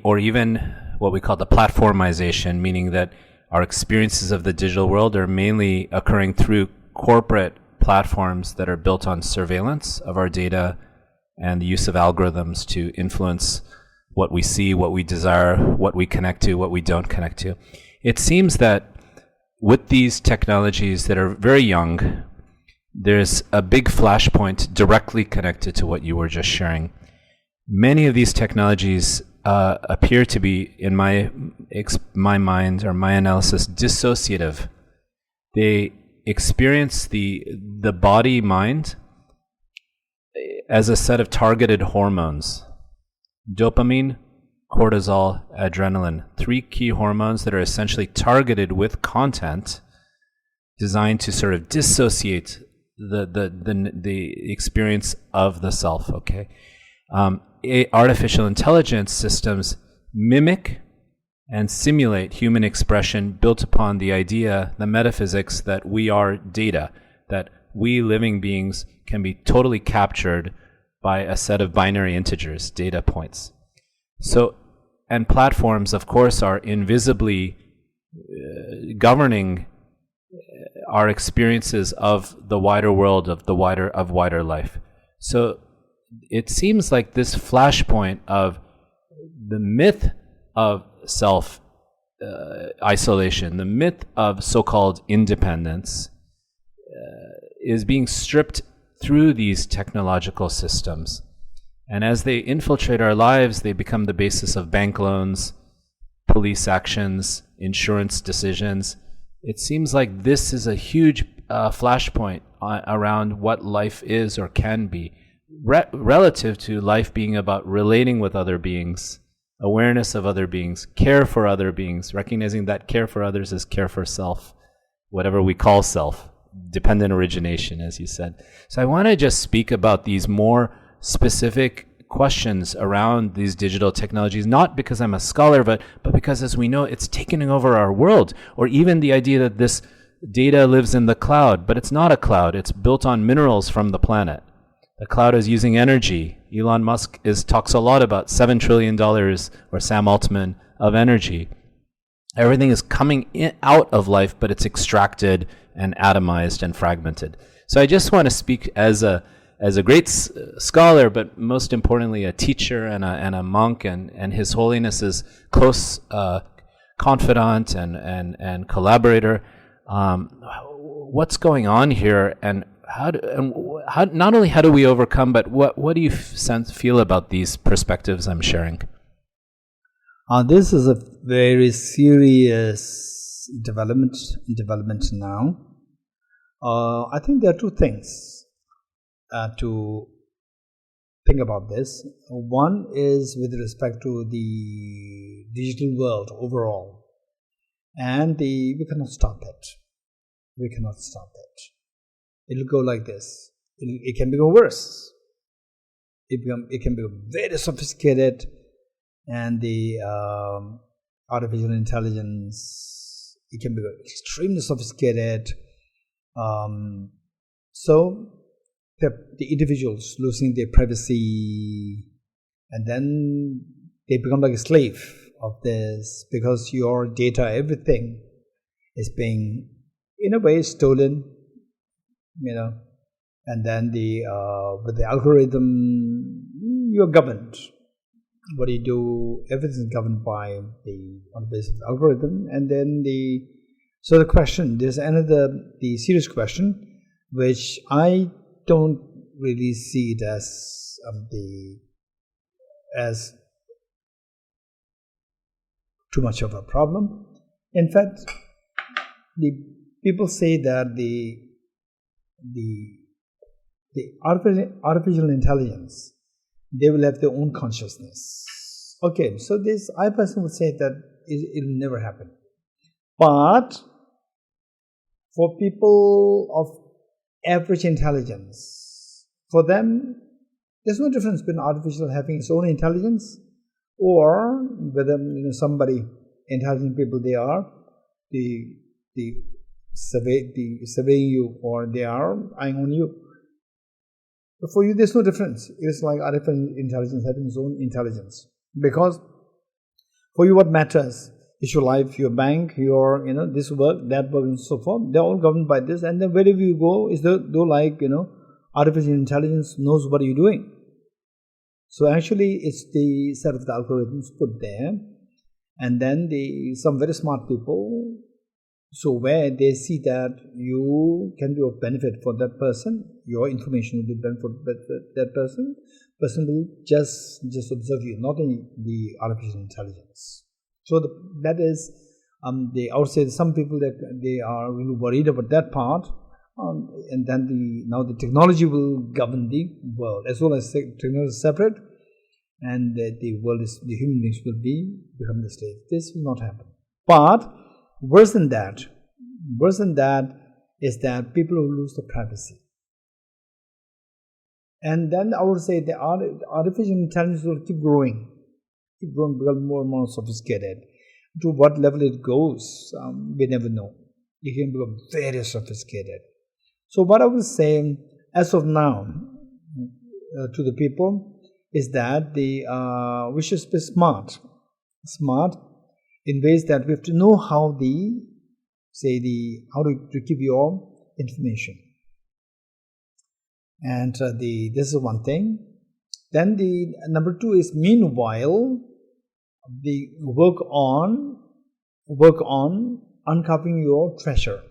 or even what we call the platformization, meaning that our experiences of the digital world are mainly occurring through corporate platforms that are built on surveillance of our data and the use of algorithms to influence what we see, what we desire, what we connect to, what we don't connect to. It seems that with these technologies that are very young, there's a big flashpoint directly connected to what you were just sharing. Many of these technologies appear to be, in my mind or my analysis, dissociative. They experience the body-mind as a set of targeted hormones. Dopamine, cortisol, adrenaline. 3 key hormones that are essentially targeted with content designed to sort of dissociate the experience of the self, okay? Artificial intelligence systems mimic and simulate human expression built upon the idea, the metaphysics, that we are data, that we living beings can be totally captured by a set of binary integers, data points. So, and platforms, of course, are invisibly governing our experiences of the wider world, of wider life. So it seems like this flashpoint of the myth of self isolation, the myth of so-called independence, is being stripped through these technological systems. And as they infiltrate our lives, they become the basis of bank loans, police actions, insurance decisions. It seems like this is a huge flashpoint around what life is or can be, relative to life being about relating with other beings, awareness of other beings, care for other beings, recognizing that care for others is care for self, whatever we call self, dependent origination, as you said. So I want to just speak about these more specific questions around these digital technologies, not because I'm a scholar, but because, as we know, it's taking over our world, or even the idea that this data lives in the cloud, but it's not a cloud. It's built on minerals from the planet. The cloud is using energy. Elon Musk talks a lot about $7 trillion, or Sam Altman, of energy. Everything is coming out of life, but it's extracted and atomized and fragmented. So I just want to speak as a great scholar, but most importantly a teacher and a monk, and His Holiness's close confidant and collaborator. What's going on here, and how not only how do we overcome, but what do you feel about these perspectives I'm sharing? This is a very serious development now. I think there are two things to think about this. One is with respect to the digital world overall, and we cannot stop it. We cannot stop it. It will go like this. It can become worse. It can become very sophisticated, and the artificial intelligence, it can become extremely sophisticated. So the individuals losing their privacy, and then they become like a slave of this, because your data, everything is being in a way stolen, and then with the algorithm, you're governed. What you do, everything is governed on the basis of the algorithm. And then so the question, there's the serious question, which I don't really see it as too much of a problem. In fact, the people say that the artificial intelligence, they will have their own consciousness. Okay, so this, I personally would say that it will never happen. But for people of average intelligence, for them, there's no difference between artificial having its own intelligence, or whether somebody, intelligent people they are, the surveying you, or they are eyeing on you. But for you, there's no difference. It's like artificial intelligence having its own intelligence. Because for you, what matters is your life, your bank, your this work, that work, and so forth. They're all governed by this. And then wherever you go, is though like artificial intelligence knows what you're doing. So actually, it's the set of the algorithms put there, and then some very smart people. So where they see that you can be of benefit for that person, your information will be benefit for that person will just observe you, not in the artificial intelligence. So that is, I would say some people that they are really worried about that part, and then now the technology will govern the world, as well as technology is separate, and the world is, the human beings will become the slave. This will not happen. But worse than that is that people will lose their privacy. And then I would say the artificial intelligence will keep growing, become more and more sophisticated. To what level it goes, we never know. It can become very sophisticated. So what I would say as of now to the people is that we should be smart in ways that we have to know how to keep your information. And this is one thing. Then the number two is, meanwhile, the work on uncovering your treasure.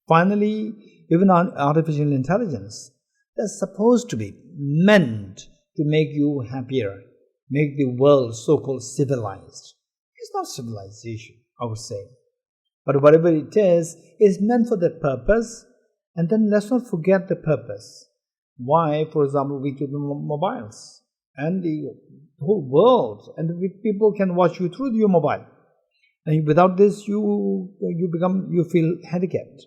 Finally, even artificial intelligence, that's supposed to be meant to make you happier, make the world so-called civilized. It's not civilization, I would say. But whatever it is meant for that purpose. And then let's not forget the purpose. Why, for example, we keep the mobiles and the whole world, and people can watch you through your mobile. And without this, you feel handicapped.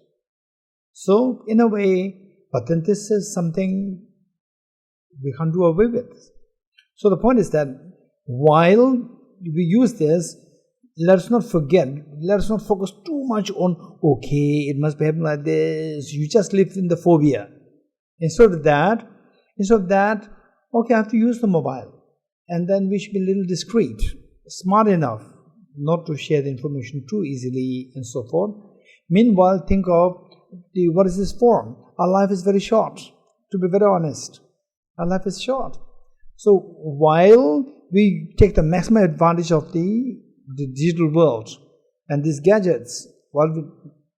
So in a way, but then this is something we can't do away with. So the point is that while we use this, let's not forget, let's not focus too much on, okay, it must be happening like this. You just live in the phobia. Instead of that, okay, I have to use the mobile. And then we should be a little discreet, smart enough not to share the information too easily and so forth. Meanwhile, think of what is this for? Our life is very short, to be very honest. Our life is short. So while we take the maximum advantage of the digital world and these gadgets, while we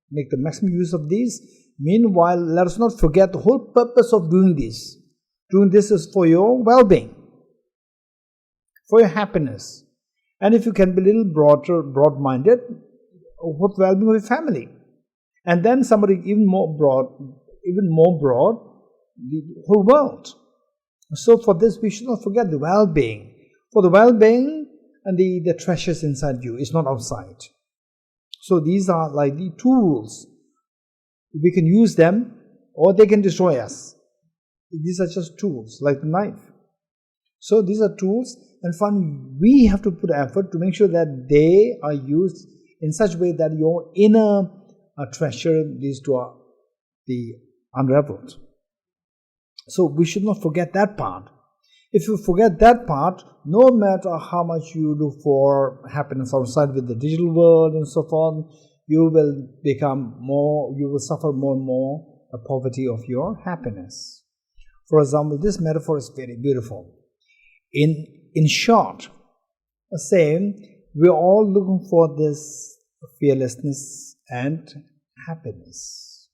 make the maximum use of these, meanwhile, let us not forget the whole purpose of doing this. Doing this is for your well-being, for your happiness. And if you can be a little broad-minded, what well-being of your family. And then somebody even more broad, the whole world. So for this, we should not forget the well-being. For the well-being and the treasures inside you is not outside. So these are like the tools. We can use them or they can destroy us. These are just tools, like the knife. So these are tools, and we have to put effort to make sure that they are used in such a way that your inner treasure leads to the unraveled. So we should not forget that part. If you forget that part, no matter how much you look for happiness outside with the digital world and so forth, you will suffer more and more the poverty of your happiness. For example, this metaphor is very beautiful. In short, saying we're all looking for this fearlessness and happiness.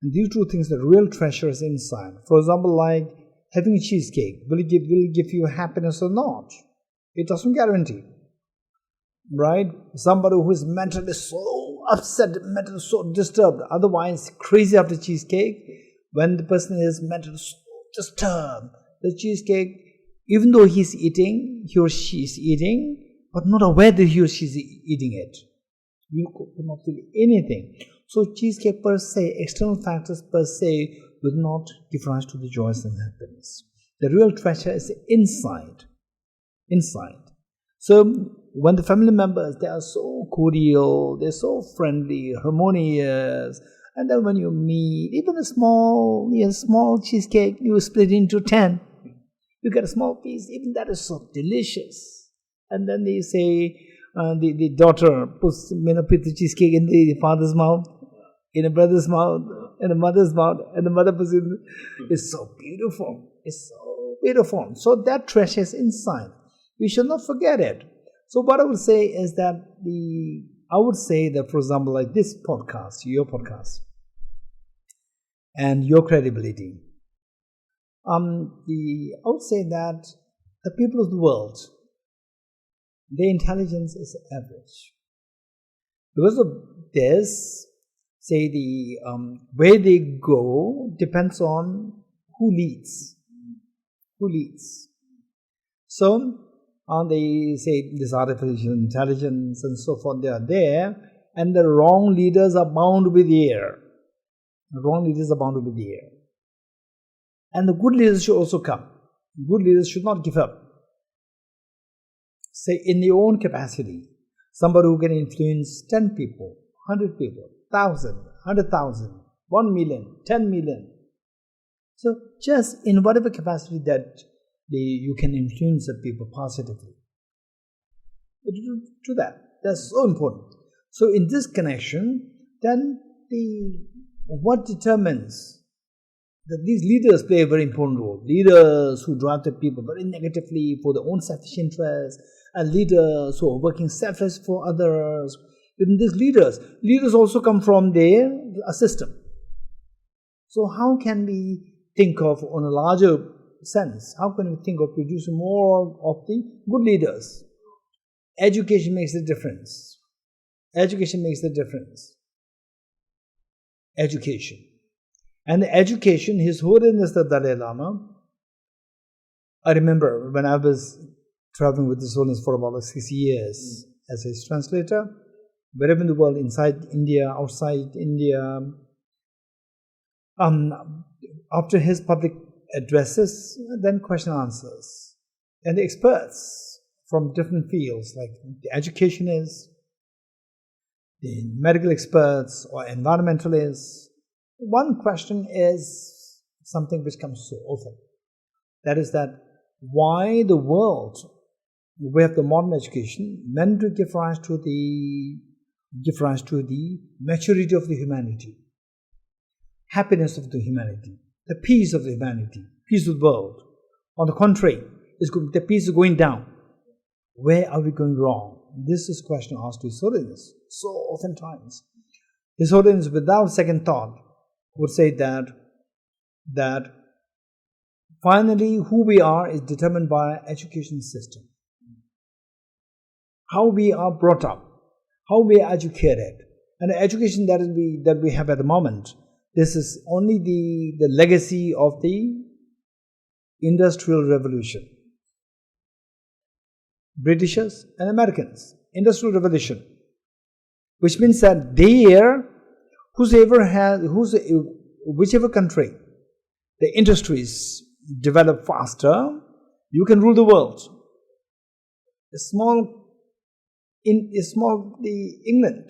And these two things, the real treasure is inside. For example, like having a cheesecake, will it give you happiness or not? It doesn't guarantee. Right? Somebody who is mentally so upset, mentally so disturbed, otherwise crazy after cheesecake, when the person is mentally so disturbed, the cheesecake, even though he or she is eating, but not aware that he or she is eating it. You could not feel anything. So cheesecake per se, external factors per se, will not give rise to the joys and happiness. The real treasure is inside. So when the family members, they are so cordial, they're so friendly, harmonious, and then when you meet, even a small cheesecake, you split into 10. You get a small piece, even that is so delicious. And then they say, the daughter puts the cheesecake in the father's mouth, in a brother's mouth, in a mother's mouth, and the mother puts it in. It's so beautiful. It's so beautiful. So that treasure is inside. We should not forget it. So what I would say is that for example, like this podcast, your podcast, and your credibility, I would say that the people of the world, their intelligence is average. Because of this, say where they go depends on who leads. So, they say this artificial intelligence and so forth, they are there, and the wrong leaders are bound with the air. And the good leaders should also come. Good leaders should not give up. Say in your own capacity, somebody who can influence 10 people, 100 people, 1,000, 100,000, 1 million, 10 million. So just in whatever capacity that you can influence the people positively. Do that. That's so important. So in this connection, then what determines that these leaders play a very important role. Leaders who drive the people very negatively for their own selfish interests, and leaders who are working selfish for others. Even these leaders also come from a system. So how can we think of, on a larger sense, how can we think of producing more of the good leaders? Education makes the difference. And the education, His Holiness the Dalai Lama, I remember when I was traveling with His Holiness for about 6 years as his translator, wherever in the world, inside India, outside India, after his public addresses, then question and answers. And the experts from different fields, like the educationists, the medical experts, or environmentalists. One question is something which comes so often. That is that why the world, we have the modern education, meant to give rise to the maturity of the humanity, happiness of the humanity, the peace of the humanity, peace of the world. On the contrary, the peace is going down. Where are we going wrong? This is a question asked to His Holiness so oftentimes. His Holiness, without second thought, would say that finally who we are is determined by our education system. How we are brought up, how we are educated. And the education that we have at the moment, this is only the legacy of the Industrial Revolution. Britishers and Americans, Industrial Revolution, which means that there, whichever country, the industries develop faster, you can rule the world. England,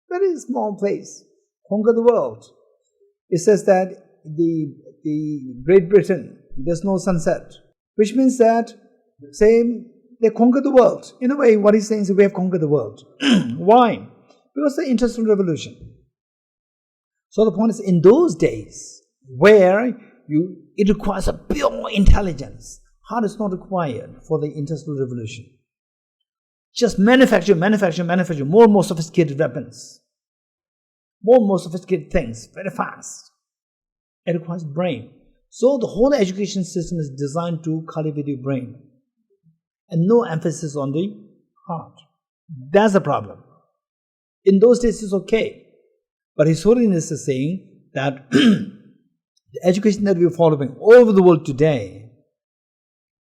very small place, conquer the world. It says that the Great Britain, there's no sunset, which means that they conquer the world. In a way, what he's saying is we have conquered the world. Why? Because the Industrial Revolution. So the point is, in those days, where it requires a pure intelligence, heart is not required for the Industrial Revolution. Just manufacture, more and more sophisticated weapons, more and more sophisticated things, very fast. It requires brain. So the whole education system is designed to cultivate your brain, and no emphasis on the heart. That's the problem. In those days it's okay. But His Holiness is saying that the education that we are following all over the world today,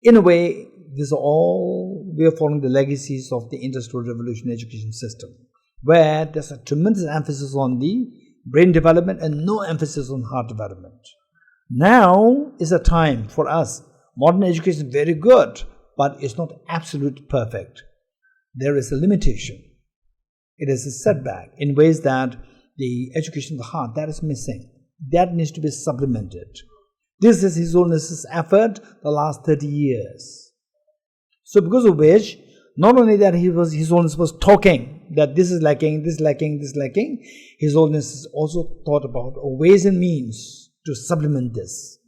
in a way, we are following the legacies of the Industrial Revolution education system, where there's a tremendous emphasis on the brain development and no emphasis on heart development. Now is a time for us. Modern education is very good, but it's not absolute perfect. There is a limitation. It is a setback in ways that the education of the heart, that is missing. That needs to be supplemented. This is His Holiness's effort the last 30 years. So because of which, not only that His Holiness was talking that this is lacking, this lacking, this lacking, His Holiness has also thought about ways and means to supplement this.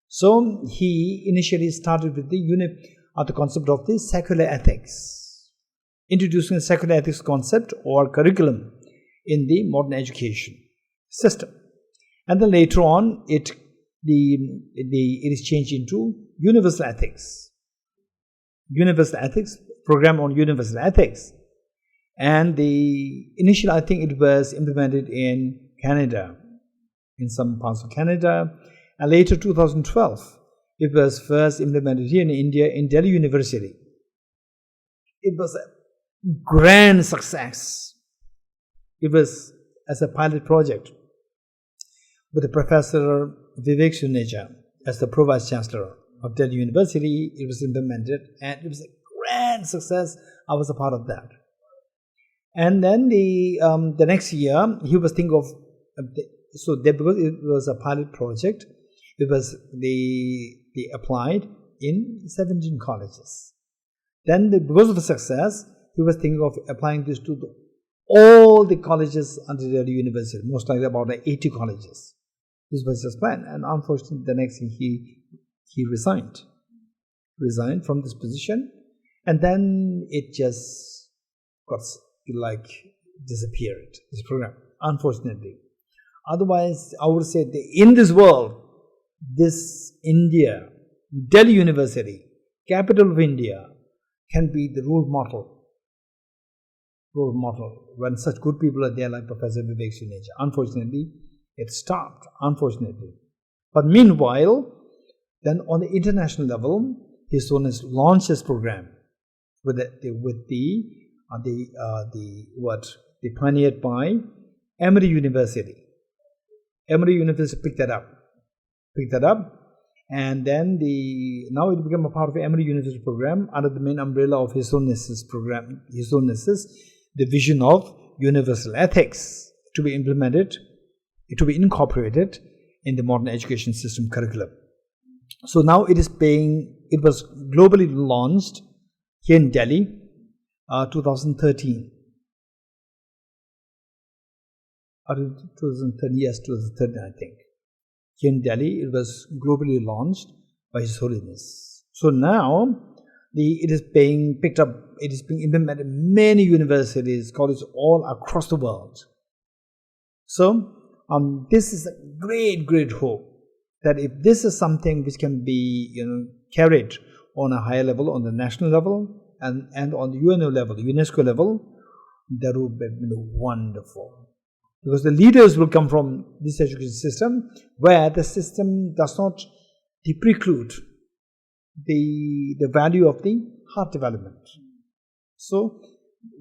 So he initially started with the concept of the secular ethics, introducing the secular ethics concept or curriculum in the modern education system. And then later on, it is changed into universal ethics. Universal ethics, program on universal ethics. And initially I think it was implemented in Canada, in some parts of Canada, and later 2012 it was first implemented here in India in Delhi University. It was a grand success. It was as a pilot project with the Professor Vivek Suneja as the Pro-Vice Chancellor of Delhi University. It was implemented and it was a grand success. I was a part of that. And then the next year he was thinking of because it was a pilot project, it was they applied in 17 colleges. Then because of the success, he was thinking of applying this to all the colleges under Delhi University, most likely about 80 colleges. This was his plan, and unfortunately the next thing he resigned from this position, and then it just got disappeared, this program, unfortunately. Otherwise, I would say that in this world, this India, Delhi University, capital of India, can be the role model when such good people are there like Professor Vivek Suneja. Unfortunately, it stopped, unfortunately. But meanwhile, then on the international level, His Holiness launched this program pioneered by Emory University. Emory University picked that up, And then now it became a part of the Emory University program under the main umbrella of His Holiness's program, His Holiness's the vision of universal ethics to be implemented, to be incorporated in the modern education system curriculum. So now it was globally launched here in Delhi, 2013. 2013, yes, 2013, I think. Here in Delhi, it was globally launched by His Holiness. So now, it is being picked up, it is being implemented in many universities, colleges all across the world. So, this is a great, great hope that if this is something which can be, carried on a higher level, on the national level, and on the UNO level, the UNESCO level, that would be wonderful. Because the leaders will come from this education system, where the system does not preclude the value of the heart development. So,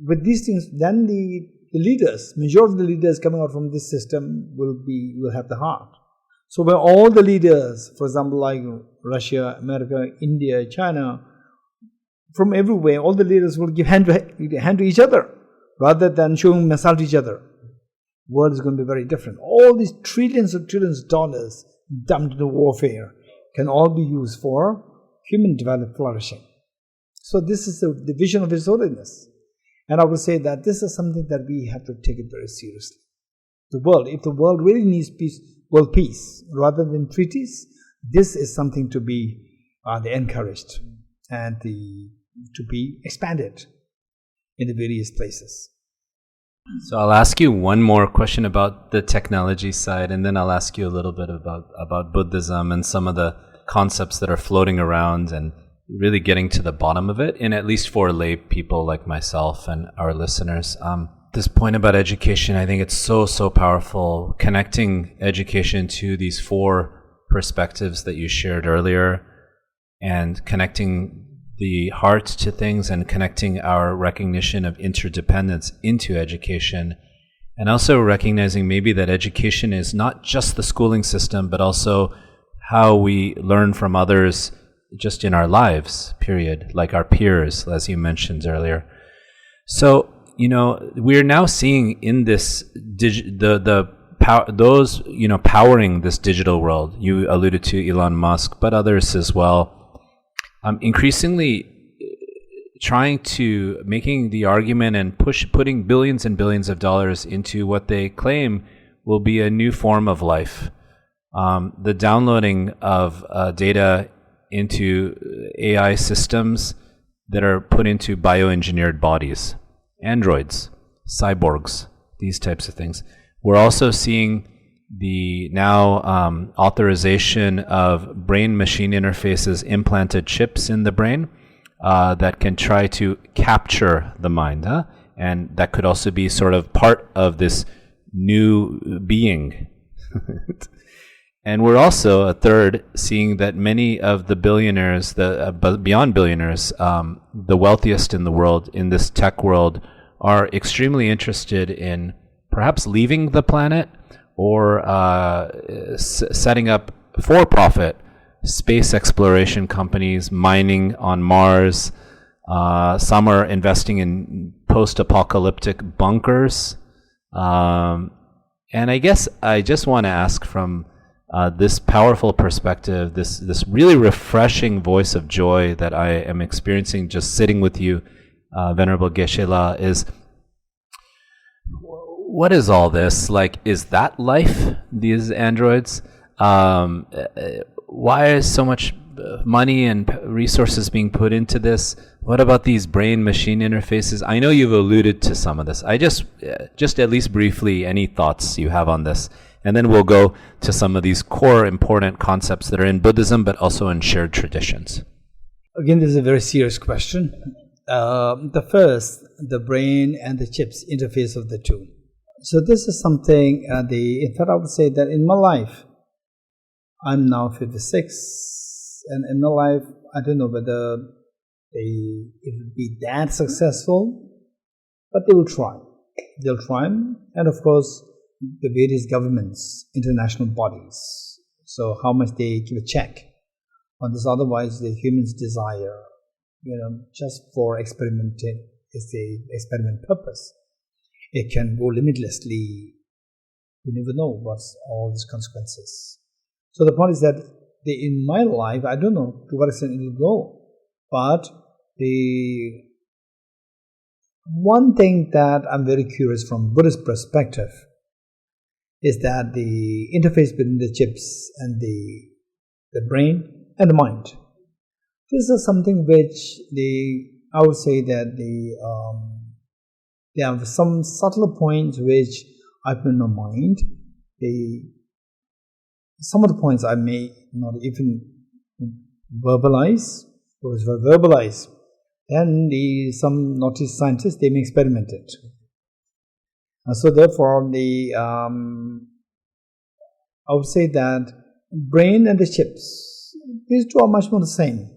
with these things, then the leaders, majority of the leaders coming out from this system will have the heart. So, where all the leaders, for example, like Russia, America, India, China, from everywhere, all the leaders will give hand to each other, rather than showing missile to each other. World is going to be very different. All these trillions of dollars dumped into warfare can all be used for human development flourishing. So this is the vision of His Holiness. And I would say that this is something that we have to take it very seriously. If the world really needs peace, world peace, rather than treaties, this is something to be encouraged and to be expanded in the various places. So I'll ask you one more question about the technology side, and then I'll ask you a little bit about Buddhism and some of the concepts that are floating around and really getting to the bottom of it, and at least for lay people like myself and our listeners. This point about education, I think it's so, so powerful, connecting education to these four perspectives that you shared earlier, and connecting the heart to things, and connecting our recognition of interdependence into education, and also recognizing maybe that education is not just the schooling system, but also how we learn from others just in our lives, period, like our peers, as you mentioned earlier. So, we're now seeing in this powering this digital world. You alluded to Elon Musk, but others as well. Increasingly trying to making the argument and putting billions and billions of dollars into what they claim will be a new form of life. The downloading of data into AI systems that are put into bioengineered bodies, androids, cyborgs, these types of things. We're also seeing the now authorization of brain-machine interfaces, implanted chips in the brain that can try to capture the mind, and that could also be sort of part of this new being. And we're also, a third, seeing that many of the billionaires, beyond billionaires, the wealthiest in the world, in this tech world, are extremely interested in perhaps leaving the planet, or setting up for-profit space exploration companies, mining on Mars. Some are investing in post-apocalyptic bunkers. And I guess I just want to ask from this powerful perspective, this really refreshing voice of joy that I am experiencing just sitting with you, Venerable Geshe-la, is, what is all this? Like, is that life, these androids? Why is so much money and resources being put into this? What about these brain-machine interfaces? I know you've alluded to some of this. I just at least briefly, any thoughts you have on this? And then we'll go to some of these core important concepts that are in Buddhism, but also in shared traditions. Again, this is a very serious question. The first, the brain and the chips, interface of the two. So this is something, in fact I would say that in my life, I'm now 56, and in my life, I don't know whether it will be that successful, but they will try. They'll try, and of course, the various governments, international bodies, so how much they give a check But this otherwise the human's desire, just for experimenting, is the experiment purpose. It can go limitlessly. You never know what's all these consequences. So the point is that in my life, I don't know to what extent it will go, but the one thing that I'm very curious from Buddhist perspective is that the interface between the chips and the brain and the mind. This is something which I would say that there are some subtle points which I put in my mind. Some of the points I may not even verbalize, because if I verbalize, then some naughty scientists, they may experiment it. So therefore, I would say that brain and the chips, these two are much more the same.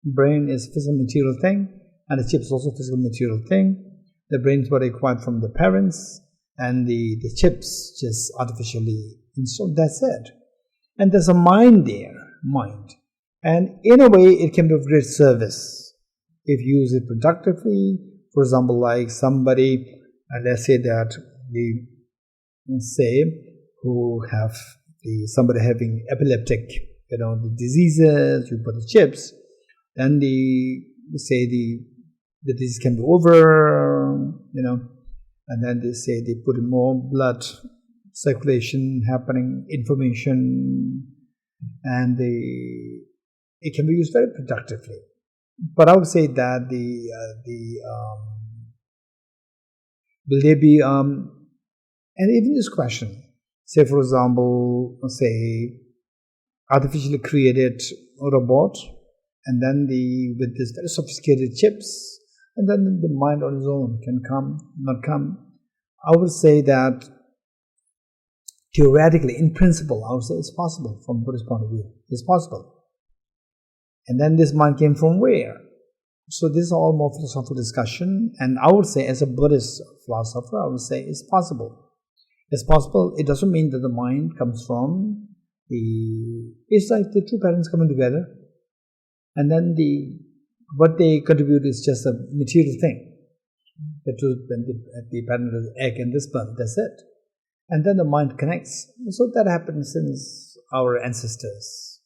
Brain is physical material thing, and the chips also physical material thing. The brains were acquired from the parents, and the chips just artificially installed. That's it. And there's a mind there, mind. And in a way, it can be of great service if you use it productively. For example, like somebody, let's say that who have somebody having epileptic, the diseases, you put the chips, then the disease can be over, and then they say they put in more blood circulation happening, information, and it can be used very productively. But I would say that will there be and even this question, say for example, artificially created robot, and then with this very sophisticated chips, and then the mind on its own can come, not come. I would say that theoretically, in principle, I would say it's possible from Buddhist point of view. It's possible. And then this mind came from where? So this is all more philosophical discussion, and I would say as a Buddhist philosopher, I would say it's possible. It's possible. It doesn't mean that the mind comes from it's like the two parents coming together, and then what they contribute is just a material thing. The parent is egg and the sperm, that's it. And then the mind connects. So that happens since our ancestors,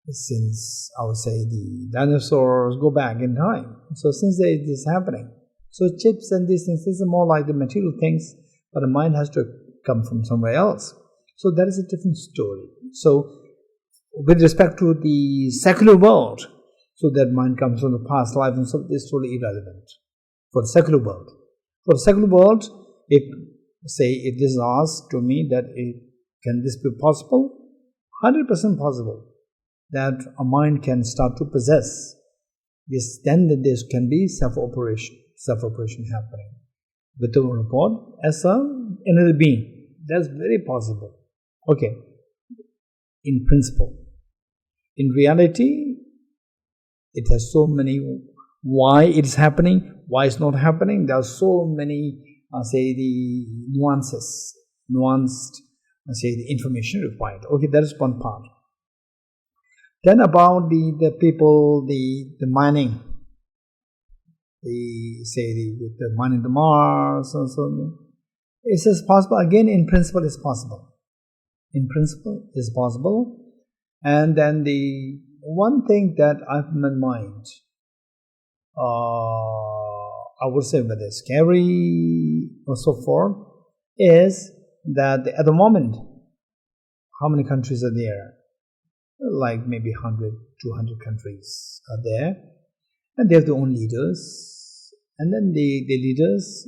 since I would say the dinosaurs go back in time. So since this is happening. So chips and these things are more like the material things, but the mind has to come from somewhere else. So that is a different story. So with respect to the secular world, so that mind comes from the past life, and so this is totally irrelevant for the secular world. For the secular world, if this is asked to me that can this be possible? 100% possible that a mind can start to possess this, then there can be self-operation happening with the robot as another being. That's very possible. Okay, in principle. In reality, it has so many why it's happening, why it's not happening. There are so many, the nuanced, the information required. Okay, that is one part. Then about the people, the mining, with the mining the Mars and so on. Is this possible? Again, in principle, it's possible. In principle, it's possible. And then the one thing that I've in my mind, I would say whether it's scary or so forth, is that at the moment, how many countries are there? Like maybe 100, 200 countries are there, and they have their own leaders. And then the leaders,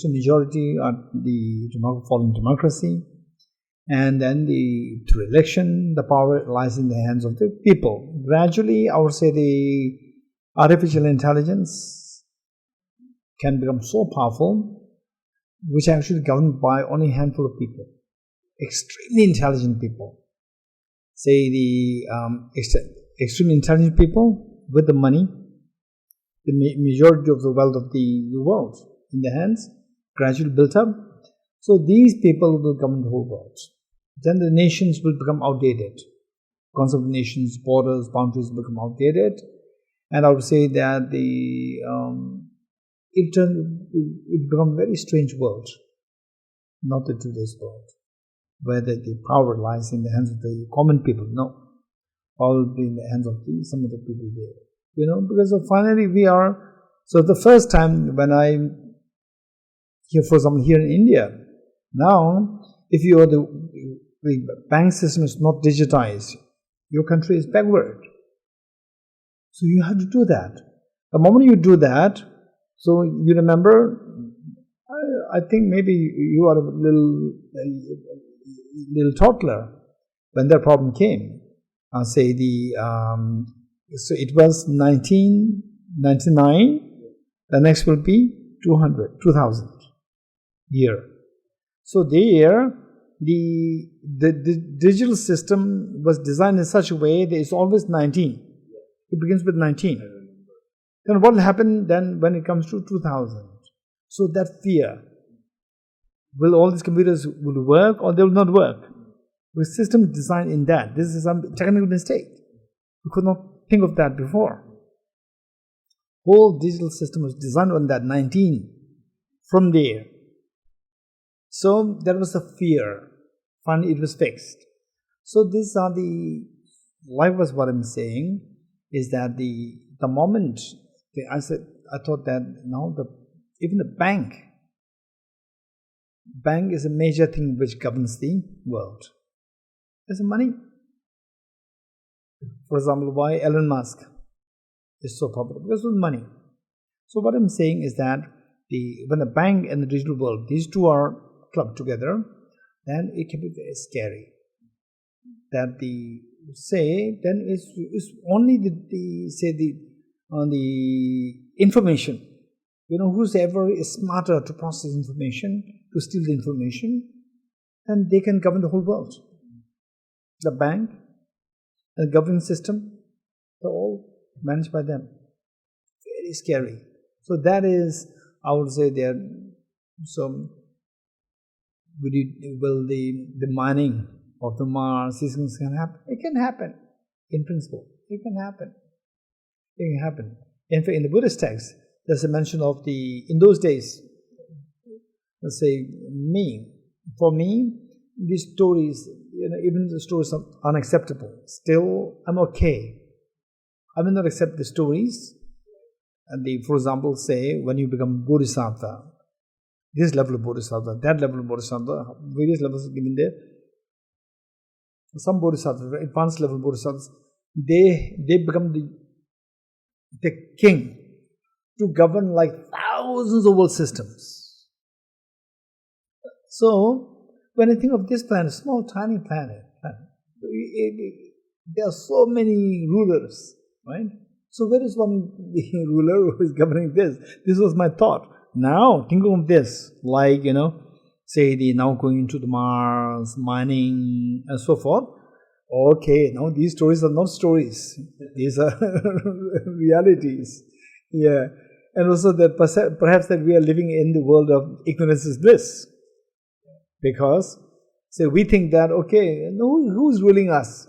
so majority are following democracy, and then through election, the power lies in the hands of the people. Gradually, I would say the artificial intelligence can become so powerful, which are actually governed by only a handful of people, extremely intelligent people. Extremely intelligent people with the money, the majority of the wealth of the world in their hands, gradually built up. So these people will govern the whole world. Then the nations will become outdated, concept of nations, borders, boundaries become outdated. And I would say that it become a very strange world, not the today's world, where the power lies in the hands of the common people. No, power will be in the hands of some of the people there. Because finally we are. So the first time when I here, for example, here in India, now if the bank system is not digitized, your country is backward. So you have to do that. The moment you do that, so you remember, I think maybe you are a little toddler when that problem came. So it was 1999. The next will be 2000 year. So there, the digital system was designed in such a way that it's always 19. It begins with 19. Then what will happen then when it comes to 2000? So that fear, will all these computers will work or they will not work? The system is designed in that. This is some technical mistake. We could not think of that before. Whole digital system was designed on that 19 from there. So that was the fear. Finally it was fixed. So these are likewise what I'm saying is that the moment I thought that now even the bank is a major thing which governs the world. There's money. For example, why Elon Musk is so popular? Because of money. So what I'm saying is that when the bank and the digital world, these two are clubbed together, then it can be very scary. That then it's only the information. Whosoever is smarter to process information, to steal the information, then they can govern the whole world. The bank, the governing system, they're all managed by them. Very scary. So that is, I would say, so will the mining of the Mars, these things can happen? It can happen, in principle. It can happen. It can happen. In fact, in the Buddhist text, there's a mention of in those days, let's say, for me, these stories, even the stories are unacceptable. Still, I'm okay. I will not accept the stories. And for example, say, when you become Bodhisattva, this level of Bodhisattva, that level of Bodhisattva, various levels are given there. Some Bodhisattvas, advanced level Bodhisattvas, they become the king to govern like thousands of world systems. So, when I think of this planet, small, tiny planet, there are so many rulers, right? So where is one ruler who is governing this? This was my thought. Now, think of this, like, say they now going into the Mars, mining, and so forth. Okay, now these stories are not stories. These are realities. Yeah. And also that perhaps that we are living in the world of ignorance is bliss. Because, say, we think that, okay, who's ruling us?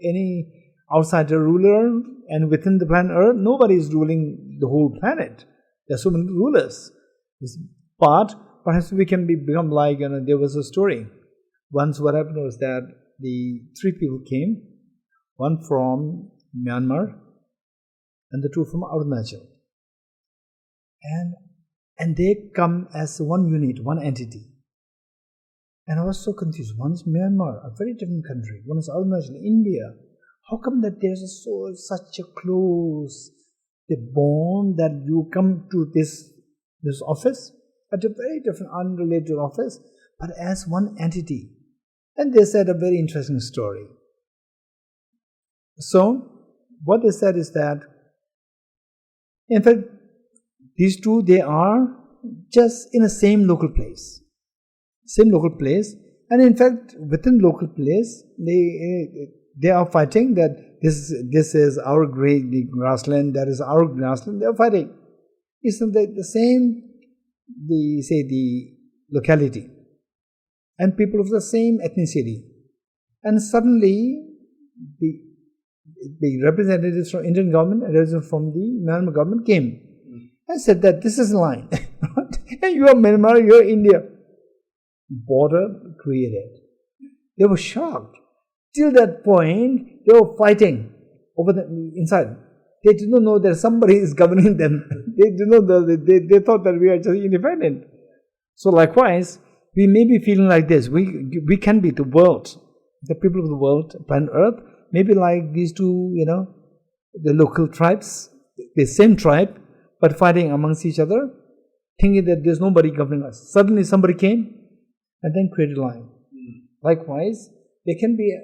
Any outsider ruler, and within the planet Earth, nobody is ruling the whole planet. There are so many rulers. But perhaps we can become like, there was a story. Once what happened was that the three people came, one from Myanmar, and the two from Arunachal. And they come as one unit, one entity. And I was so confused. One is Myanmar, a very different country. One is Arunachal, India. How come that there's such a close bond that you come to this office, at a very different, unrelated office, but as one entity? And they said a very interesting story. So, what they said is that, in fact, these two, they are just in the same local place. And in fact, within local place, they are fighting that this is our great grassland, that is our grassland. They are fighting. It's the same, the locality, and people of the same ethnicity. And suddenly, the representatives from Indian government and representatives from the Myanmar government came and said that this is a line. And you are Myanmar, you are India. Border created. They were shocked. Till that point, they were fighting over the inside. They did not know that somebody is governing them. They did not know that they thought that we are just independent. So likewise, we may be feeling like this. We can be the world, the people of the world, planet Earth, maybe like these two, the local tribes, the same tribe, but fighting amongst each other, thinking that there's nobody governing us. Suddenly somebody came and then created a line. Likewise, there can be,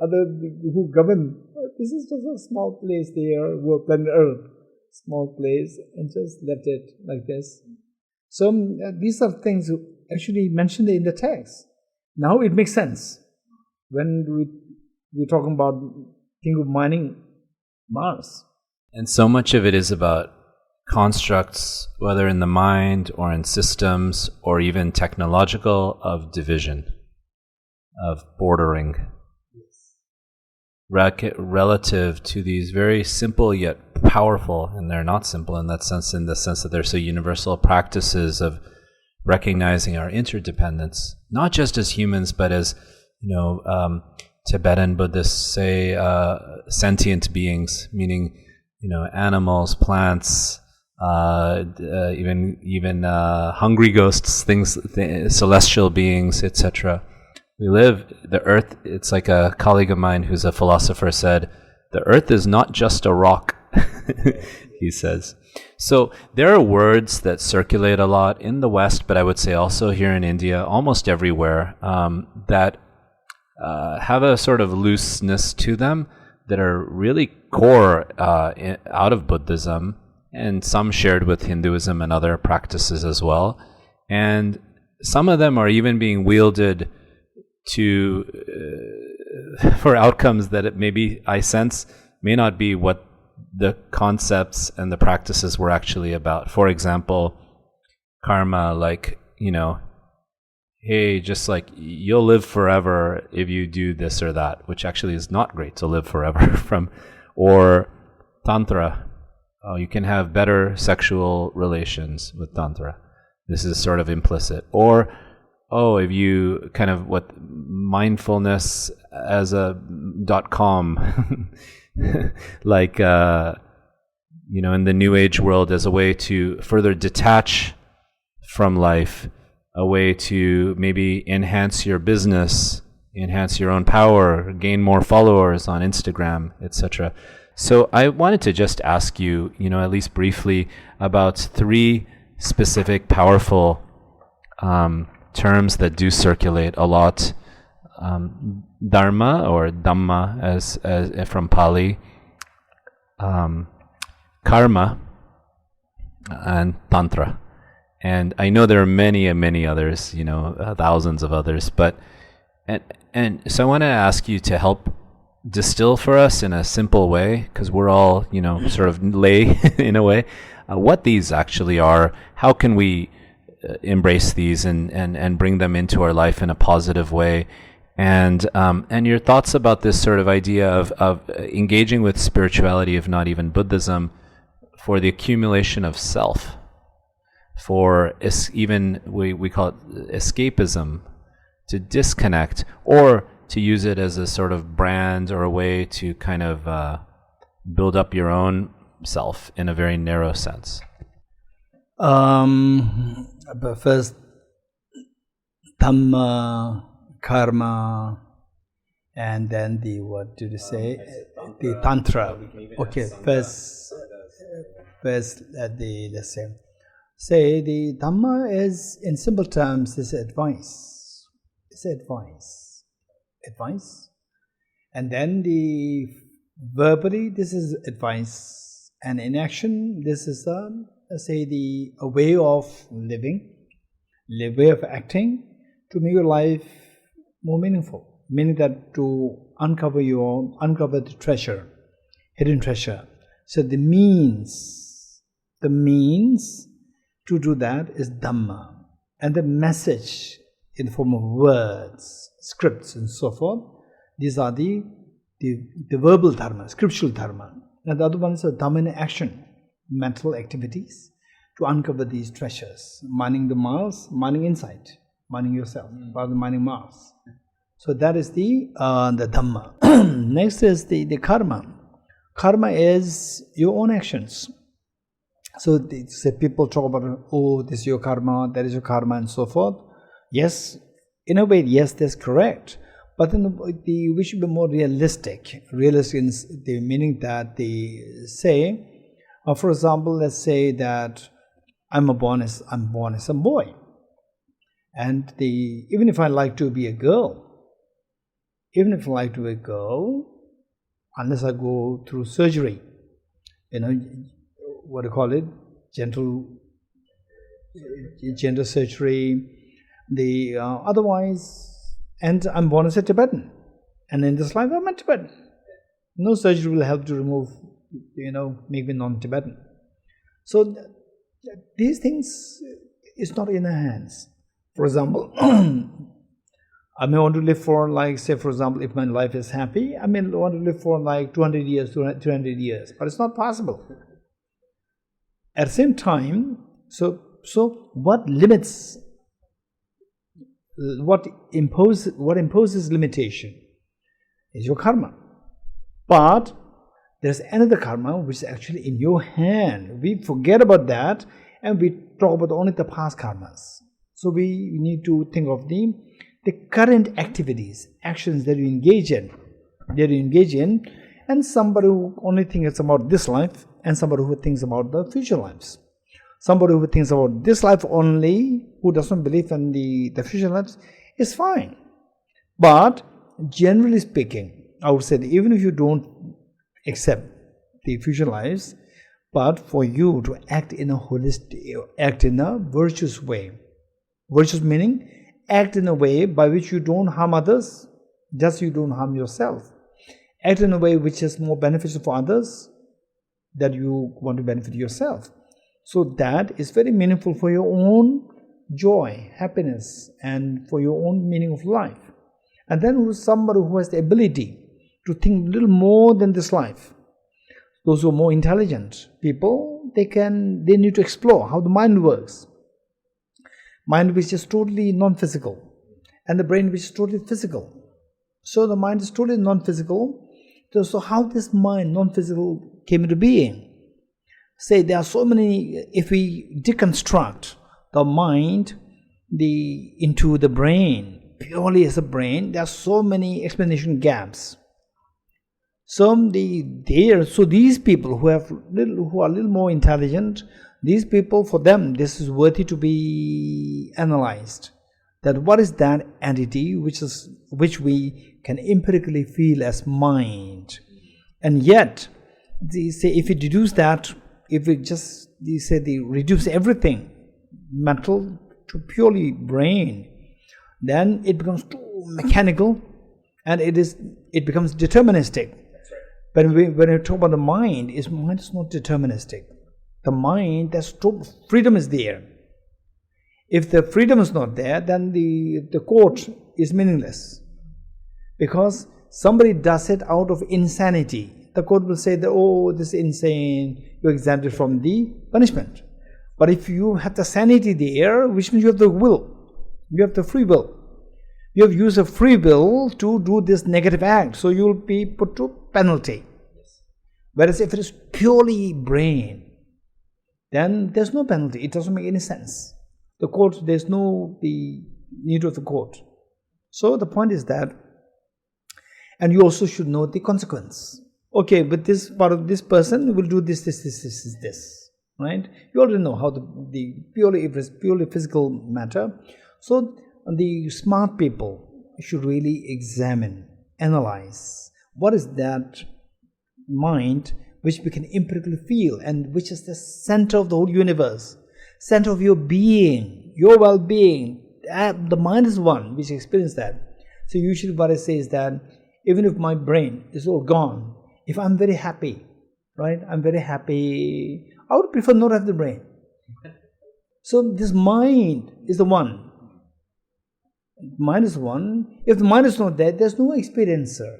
other who govern. This is just a small place there, who are planet Earth, small place, and just left it like this. So these are things actually mentioned in the text. Now it makes sense when we're talking about think of mining Mars. And so much of it is about constructs, whether in the mind or in systems or even technological, of division, of bordering, relative to these very simple yet powerful, and they're not simple in that sense, in the sense that they're so universal practices of recognizing our interdependence, not just as humans, but as, Tibetan Buddhists say, sentient beings, meaning, animals, plants, even hungry ghosts, celestial beings, etc. We live, the earth, it's like a colleague of mine who's a philosopher said, the earth is not just a rock, he says. So there are words that circulate a lot in the West, but I would say also here in India, almost everywhere, that have a sort of looseness to them that are really core out of Buddhism, and some shared with Hinduism and other practices as well. And some of them are even being wielded for outcomes that I sense may not be what the concepts and the practices were actually about. For example, karma, like, hey, just like you'll live forever if you do this or that, which actually is not great to live forever from. Or tantra, you can have better sexual relations with tantra. This is sort of implicit. Or if you kind of what mindfulness as a .com, like, in the New Age world as a way to further detach from life, a way to maybe enhance your business, enhance your own power, gain more followers on Instagram, etc. So I wanted to just ask you, at least briefly, about 3 specific powerful terms that do circulate a lot: dharma or dhamma, as from Pali, karma, and tantra. And I know there are many and many others, thousands of others. But and so I want to ask you to help distill for us in a simple way, because we're all sort of lay in a way, what these actually are. How can we embrace these and bring them into our life in a positive way, and your thoughts about this sort of idea of engaging with spirituality, if not even Buddhism, for the accumulation of self, for even we call it escapism, to disconnect, or to use it as a sort of brand or a way to kind of build up your own self in a very narrow sense. But first, dhamma, karma, and then what did you say? The tantra. Okay, first let's say the dhamma is, in simple terms, is advice. It's advice. And then the verbally, this is advice, and in action, this is a way of living, a way of acting to make your life more meaningful. Meaning that to uncover the treasure, hidden treasure. So the means to do that is dhamma, and the message in the form of words, scripts, and so forth. These are the the verbal dharma, scriptural dharma. And the other one is a dharma in action, mental activities to uncover these treasures. Mining the Mars, mining insight, mining yourself, rather than mining Mars. So that is the dhamma. Next is the karma. Karma is your own actions. So people talk about, oh, this is your karma, that is your karma, and so forth. Yes, in a way, yes, that's correct. But then we should be more realistic. Realistic in the meaning that they say, for example, let's say that I'm born as a boy, and even if I like to be a girl, unless I go through surgery, what do you call it? Gender surgery. Otherwise, and I'm born as a Tibetan, and in this life I'm a Tibetan. No surgery will help to remove, make me non-Tibetan. So these things is not in our hands. For example, I may want to live for, like, say, for example, if my life is happy, I may want to live for like 200 years, 300 years, but it's not possible. At the same time, so what limits, what imposes limitation is your karma. But there's another karma which is actually in your hand. We forget about that and we talk about only the past karmas. So we need to think of the current activities, actions that you engage in, and somebody who only thinks about this life and somebody who thinks about the future lives. Somebody who thinks about this life only, who doesn't believe in the future lives, is fine. But generally speaking, I would say that even if you don't accept the future lives, but for you to act in a virtuous way. Virtuous meaning, act in a way by which you don't harm others, just you don't harm yourself. Act in a way which is more beneficial for others, that you want to benefit yourself. So that is very meaningful for your own joy, happiness, and for your own meaning of life. And then who is somebody who has the ability to think a little more than this life. Those who are more intelligent people, they need to explore how the mind works. Mind which is totally non-physical, and the brain which is totally physical. So the mind is totally non-physical. So how this mind, non-physical, came into being? Say there are so many, if we deconstruct the mind into the brain, purely as a brain, there are so many explanation gaps. So these people who are a little more intelligent, these people, for them, this is worthy to be analyzed. That what is that entity which we can empirically feel as mind? And yet, they say if we deduce that, if we just they reduce everything, mental to purely brain, then it becomes too mechanical, and it becomes deterministic. But when we talk about the mind is not deterministic. The mind, freedom is there. If the freedom is not there, then the court is meaningless. Because somebody does it out of insanity. The court will say that, oh, this is insane, you're exempted from the punishment. But if you have the sanity there, which means you have the will, you have the free will. You have used a free will to do this negative act, so you will be put to penalty. Whereas if it is purely brain, then there's no penalty. It doesn't make any sense. The court, there's no need of the court. So the point is that, and you also should know the consequence. Okay, but this part of this person will do this, right? You already know how the purely physical matter. So the smart people should really examine, analyze what is that mind which we can empirically feel, and which is the center of the whole universe, center of your being, your well-being. The mind is one which experiences that. So usually what I say is that even if my brain is all gone, if I'm very happy, right? I'm very happy, I would prefer not to have the brain. So this mind is the one. Mind is one. If the mind is not there, there's no experiencer.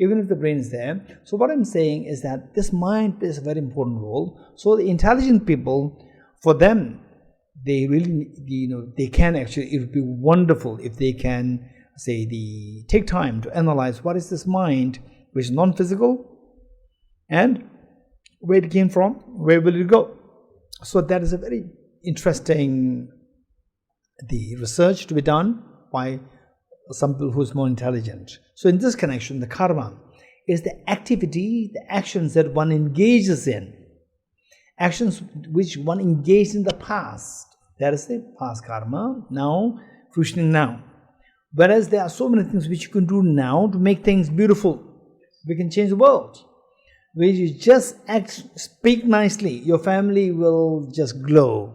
even if the brain is there. So what I'm saying is that this mind plays a very important role. So the intelligent people, for them, they really, they can actually, it would be wonderful if they can take time to analyze what is this mind which is non-physical and where it came from, where will it go. So that is a very interesting research to be done by some people who is more intelligent. So in this connection, the karma is the activity, the actions that one engages in, actions which one engaged in the past. That is the past karma, now, fruitioning now. Whereas there are so many things which you can do now to make things beautiful. We can change the world. Where you just speak nicely, your family will just glow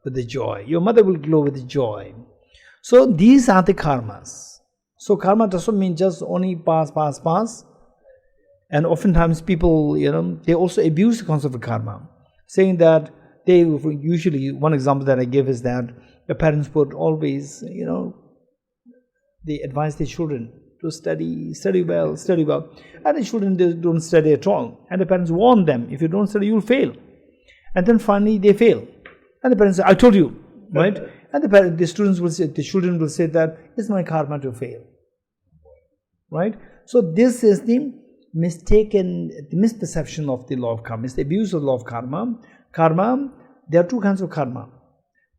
with the joy. Your mother will glow with the joy. So these are the karmas. So karma doesn't mean just only pass. And oftentimes people, they also abuse the concept of karma, saying that they usually, one example that I give is that the parents would always, they advise their children to study well. And the children, they don't study at all. And the parents warn them, if you don't study, you'll fail. And then finally they fail. And the parents say, I told you, right? And the children will say that it's my karma to fail. Right? So this is the misperception of the law of karma. It's the abuse of the law of karma. Karma, there are two kinds of karma.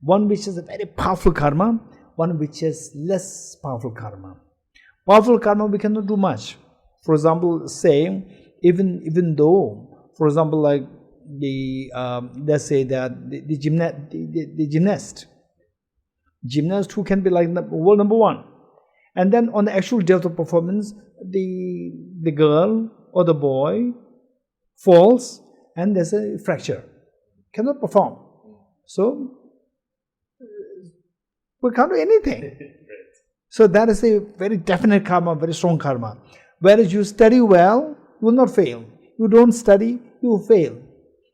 One which is a very powerful karma, one which is less powerful karma. Powerful karma, we cannot do much. For example, say, even though, for example, like let's say that the gymnast who can be like world number one, and then on the actual day of the performance, the girl or the boy falls and there's a fracture, cannot perform. So we can't do anything. So that is a very definite karma, very strong karma. Whereas you study well, you will not fail. You don't study, you will fail.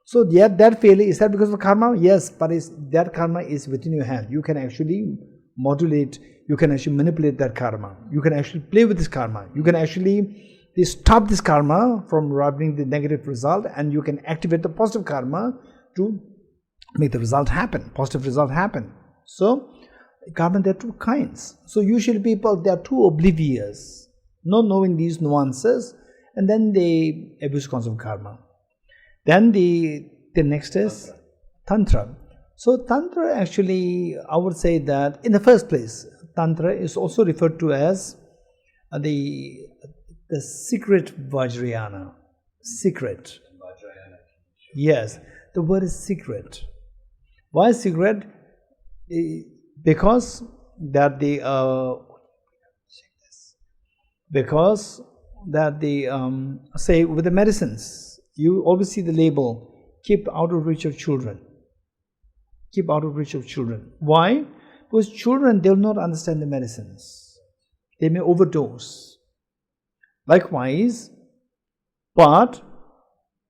So that failure, is that because of karma? Yes, but that karma is within your hand. You can actually modulate, you can actually manipulate that karma. You can actually play with this karma. You can actually stop this karma from robbing the negative result, and you can activate the positive karma to make the result happen, positive result happen. So karma, there are two kinds. So usually people, they are too oblivious, not knowing these nuances, and then they abuse the concept of karma. Then the next is Tantra. So Tantra, actually, I would say that in the first place, Tantra is also referred to as the secret Vajrayana. Secret. Yes, the word is secret. Why secret? Because that say with the medicines, you always see the label, keep out of reach of children. Keep out of reach of children. Why? Because children, they will not understand the medicines. They may overdose. Likewise, but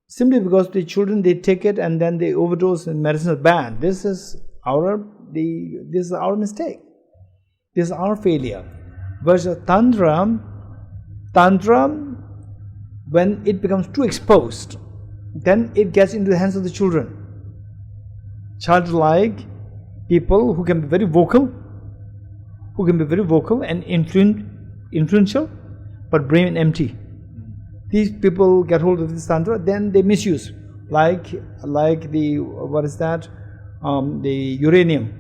simply because the children, they take it and then they overdose and medicine is bad. This is our mistake. This is our failure. Whereas Tantra, when it becomes too exposed, then it gets into the hands of the children. Childlike people who can be very vocal and influential, but brain empty. These people get hold of this Tantra, then they misuse. Like the, what is that? The uranium.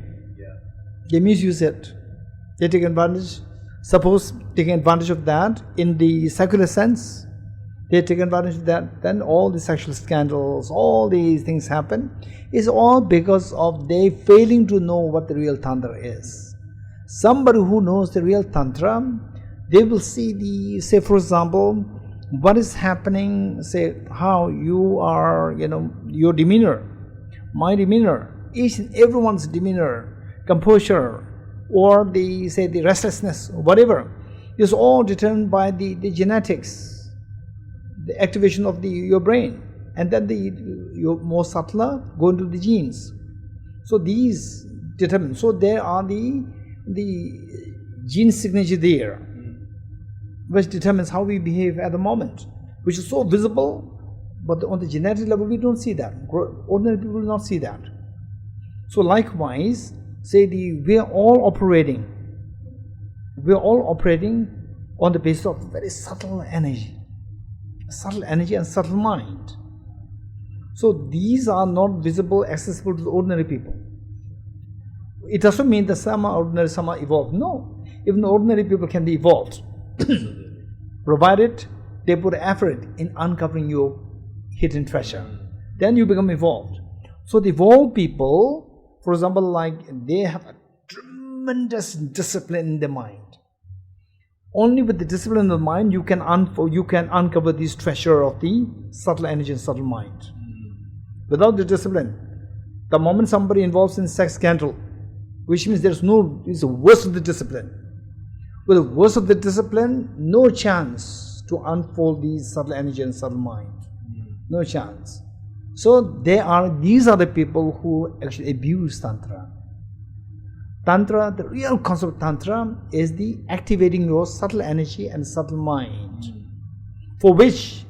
They misuse it. They take advantage. Suppose taking advantage of that in the secular sense, they take advantage of that, then all the sexual scandals, all these things happen. It's all because of they failing to know what the real Tantra is. Somebody who knows the real Tantra, they will see say for example, what is happening, say how you are, your demeanor, my demeanor, each and everyone's demeanor, composure, or the restlessness, whatever, is all determined by the genetics, the activation of your brain, and then your more subtler go into the genes. So these determine. So there are the gene signature there. which determines how we behave at the moment, which is so visible, but on the genetic level we don't see that. Ordinary people will not see that. So likewise, say we are all operating on the basis of very subtle energy and subtle mind. So these are not visible, accessible to the ordinary people. It doesn't mean that some are ordinary, some are evolved. No, even the ordinary people can be evolved, provided they put effort in uncovering your hidden treasure. Then you become evolved. So the evolved people, for example, like they have a tremendous discipline in their mind. Only with the discipline of the mind you can uncover this treasure of the subtle energy and subtle mind. Without the discipline, the moment somebody involves in sex scandal, which means it's the worst of the discipline. With the worst of the discipline, no chance to unfold these subtle energy and subtle mind. No chance. So these are the people who actually abuse Tantra. Tantra, the real concept of Tantra is the activating your subtle energy and subtle mind, for which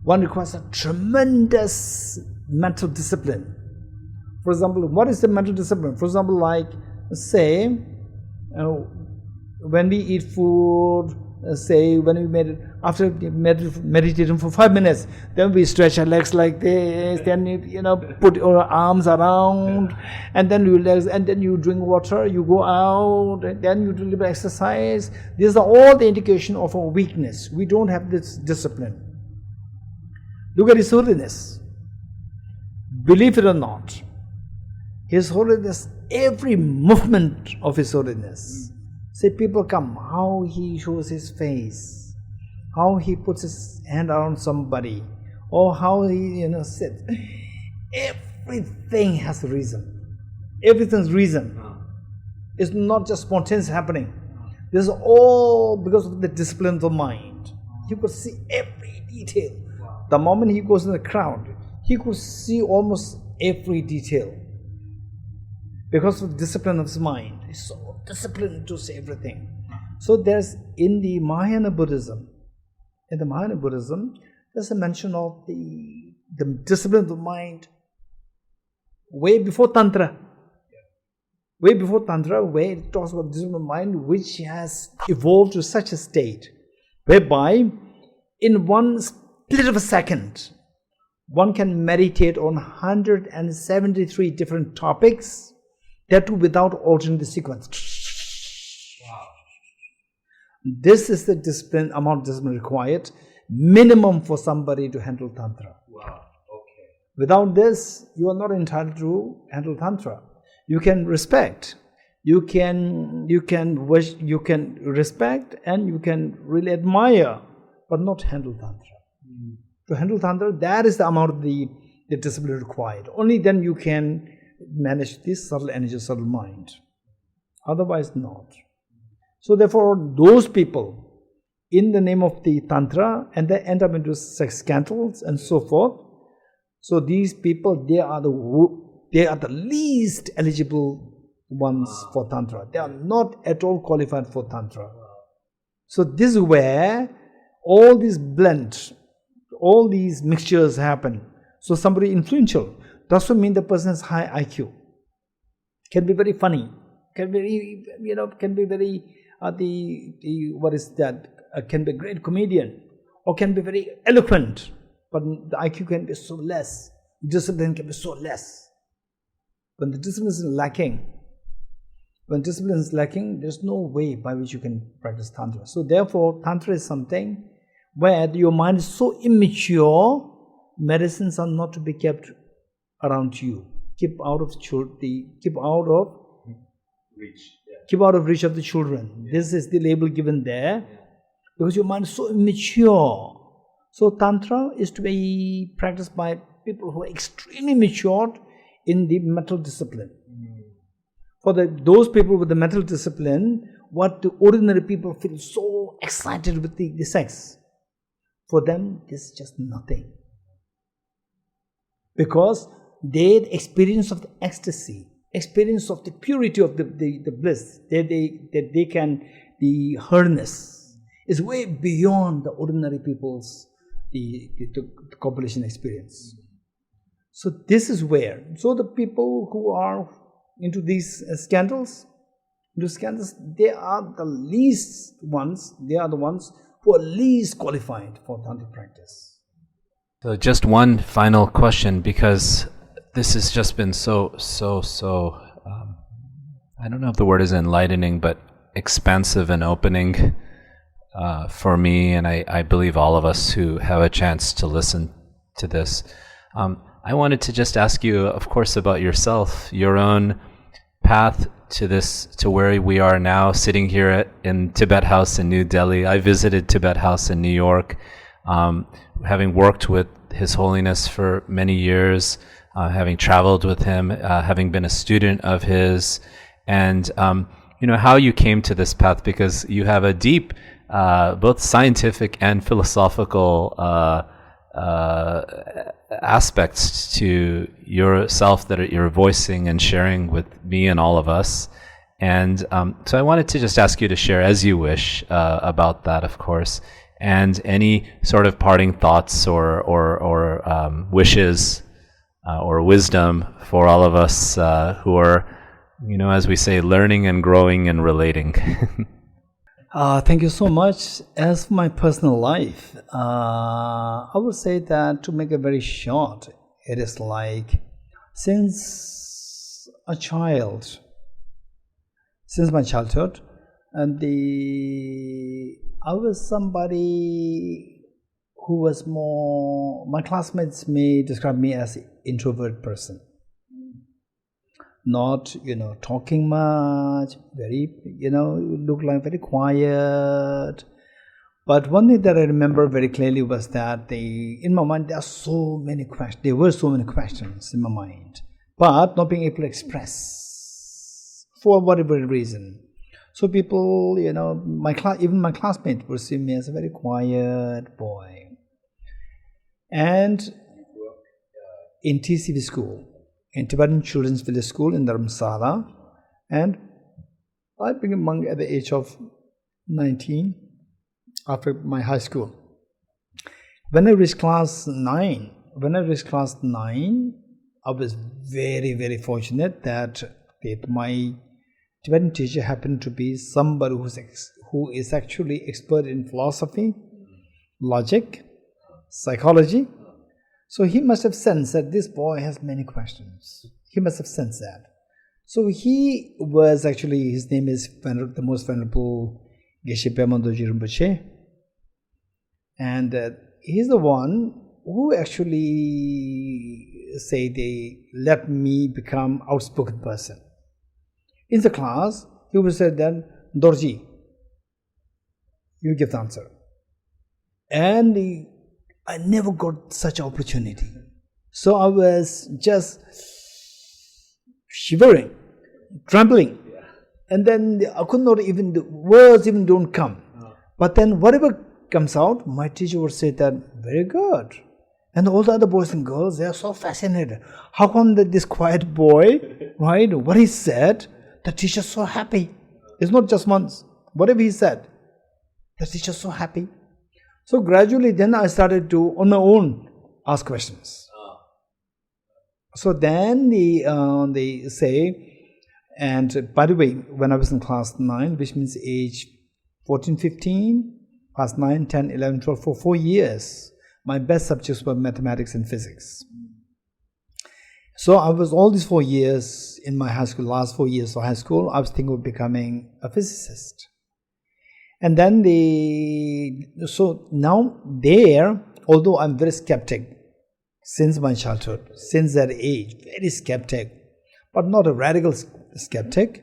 one requires a tremendous mental discipline. For example, what is the mental discipline? For example, like say, when we eat food, say when we after meditating for 5 minutes, then we stretch our legs like this, then put our arms around, and then you relax, and then you drink water, you go out, and then you do a little exercise. These are all the indication of our weakness. We don't have this discipline. Look at His Holiness. Believe it or not, His Holiness, every movement of His Holiness, say people come, how he shows his face, how he puts his hand around somebody, or how he sits. Everything has a reason. Everything's reason. It's not just spontaneous happening. This is all because of the discipline of the mind. He could see every detail. The moment he goes in the crowd, he could see almost every detail because of the discipline of his mind. He's so disciplined to see everything. So there's in the Mahayana Buddhism, there's a mention of the discipline of the mind way before Tantra. Way before Tantra, where it talks about discipline of mind, which has evolved to such a state whereby in one split of a second one can meditate on 173 different topics, that too without altering the sequence. Wow. This is the amount of discipline required, minimum for somebody to handle Tantra. Wow. Okay. Without this, you are not entitled to handle Tantra. You can respect, you can respect, and you can really admire, but not handle Tantra. To handle Tantra, that is the amount of the discipline required. Only then you can manage this subtle energy, subtle mind. Otherwise not. So therefore, those people, in the name of the Tantra, and they end up into sex scandals and so forth. So these people, they are the least eligible ones for Tantra. They are not at all qualified for Tantra. So this is where all these blend, all these mixtures happen. So somebody influential doesn't mean the person has high IQ. Can be very funny. Can be very can be a great comedian, or can be very eloquent, but the IQ can be so less. Discipline can be so less. When the discipline is lacking, there's no way by which you can practice Tantra. So therefore, Tantra is something where your mind is so immature, medicines are not to be kept around you. Keep out of reach of the children. Yeah. This is the label given there, because your mind is so immature. So Tantra is to be practiced by people who are extremely matured in the mental discipline. For those people with the mental discipline, what the ordinary people feel so excited with the sex, for them this is just nothing. Because their experience of the ecstasy, experience of the purity of the bliss, that they can, the harness, is way beyond the ordinary people's the compilation experience. So this is where, so the people who are into these scandals, they are the least ones, they are the ones who are least qualified for tantric practice. So just one final question, because this has just been so I don't know if the word is enlightening, but expansive and opening for me, and I believe all of us who have a chance to listen to this. I wanted to just ask you, of course, about yourself, your own path to where we are now, sitting here in Tibet House in New Delhi. I visited Tibet House in New York, having worked with His Holiness for many years, having traveled with him, having been a student of his, and how you came to this path, because you have a deep, both scientific and philosophical aspects to yourself that you're voicing and sharing with me and all of us. And so I wanted to just ask you to share, as you wish, about that, of course, and any sort of parting thoughts or wishes or wisdom for all of us who are, as we say, learning and growing and relating. Thank you so much. As for my personal life, I would say that, to make it very short, it is like since my childhood, and I was somebody who was more, my classmates may describe me as an introvert person. Not, talking much, very, look like very quiet. But one thing that I remember very clearly was that in my mind, there were so many questions in my mind, but not being able to express for whatever reason. So people, even my classmates would see me as a very quiet boy. And in TCV school, in Tibetan Children's Village School in Dharamsala, and I became a monk at the age of 19 after my high school. When I reached class 9, I was very, very fortunate that my Tibetan teacher happened to be somebody who is actually expert in philosophy, logic, psychology. So he must have sensed that this boy has many questions. He must have sensed that. So he was actually, his name is the most venerable Geshe Dorji, and he's the one who actually they let me become outspoken person. In the class, he would say then, Dorji, you give the answer. And I never got such an opportunity. So I was just shivering, trembling. And then I could not even, the words even don't come. But then whatever comes out, my teacher would say that, very good. And all the other boys and girls, they are so fascinated. How come that this quiet boy, right, what he said, the teacher's so happy. It's not just once. Whatever he said, the teacher's so happy. So gradually then I started to, on my own, ask questions. So then they say, and by the way, when I was in class 9, which means age 14, 15, class 9, 10, 11, 12, for 4 years, my best subjects were mathematics and physics. So I was all these 4 years in my high school, last 4 years of high school, I was thinking of becoming a physicist. And then so now there, although I'm very skeptic since my childhood, since that age, very skeptic, but not a radical skeptic,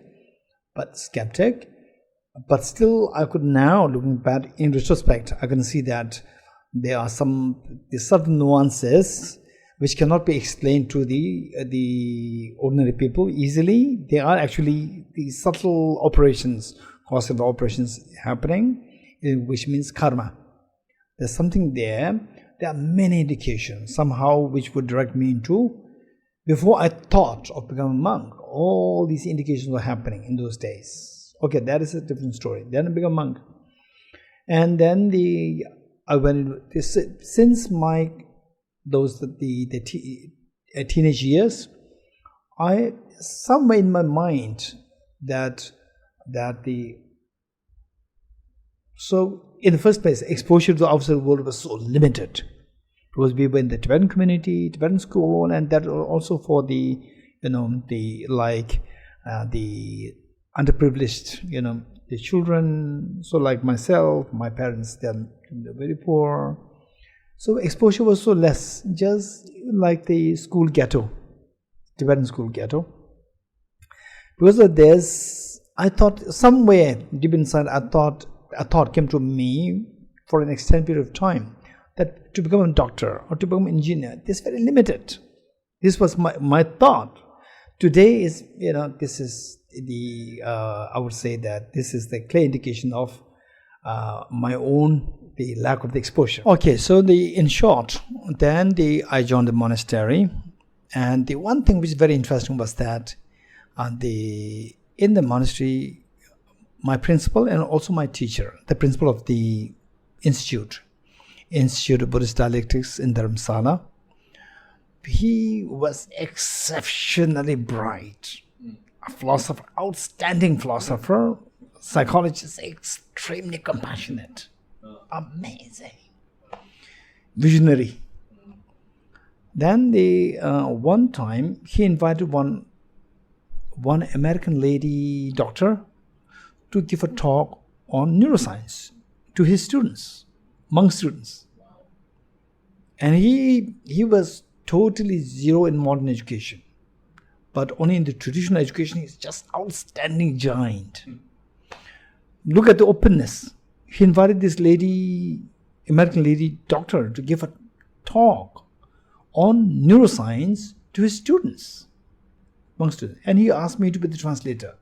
but skeptic. But still, I could now, looking back in retrospect, I can see that there are certain nuances which cannot be explained to the ordinary people easily. They are actually the subtle operations, causative operations happening, which means karma. There's something there. There are many indications somehow which would direct me into. Before I thought of becoming a monk, all these indications were happening in those days. Okay, that is a different story. Then I became a monk. And then since my teenage years, I somewhere in my mind so in the first place, exposure to the outside world was so limited, because we were in the Tibetan community, Tibetan school, and that also for the underprivileged, the children. So like myself, my parents, they're very poor. So exposure was so less, just like the school ghetto, Tibetan school ghetto. Because of this, I thought somewhere deep inside, a thought came to me for an extended period of time, that to become a doctor or to become an engineer, this is very limited. This was my thought. Today is, this is I would say that this is the clear indication of the lack of the exposure. Okay, so in short, then I joined the monastery, and the one thing which is very interesting was that in the monastery, my principal and also my teacher, the principal of the Institute of Buddhist Dialectics in Dharamsala, he was exceptionally bright, a philosopher, outstanding philosopher, psychologist, extremely compassionate, amazing, visionary. Then one time he invited one American lady doctor to give a talk on neuroscience to his students, monk students. And he was totally zero in modern education, but only in the traditional education he's just outstanding giant. Look at the openness. He invited this American lady doctor, to give a talk on neuroscience to his students, monk students, and he asked me to be the translator.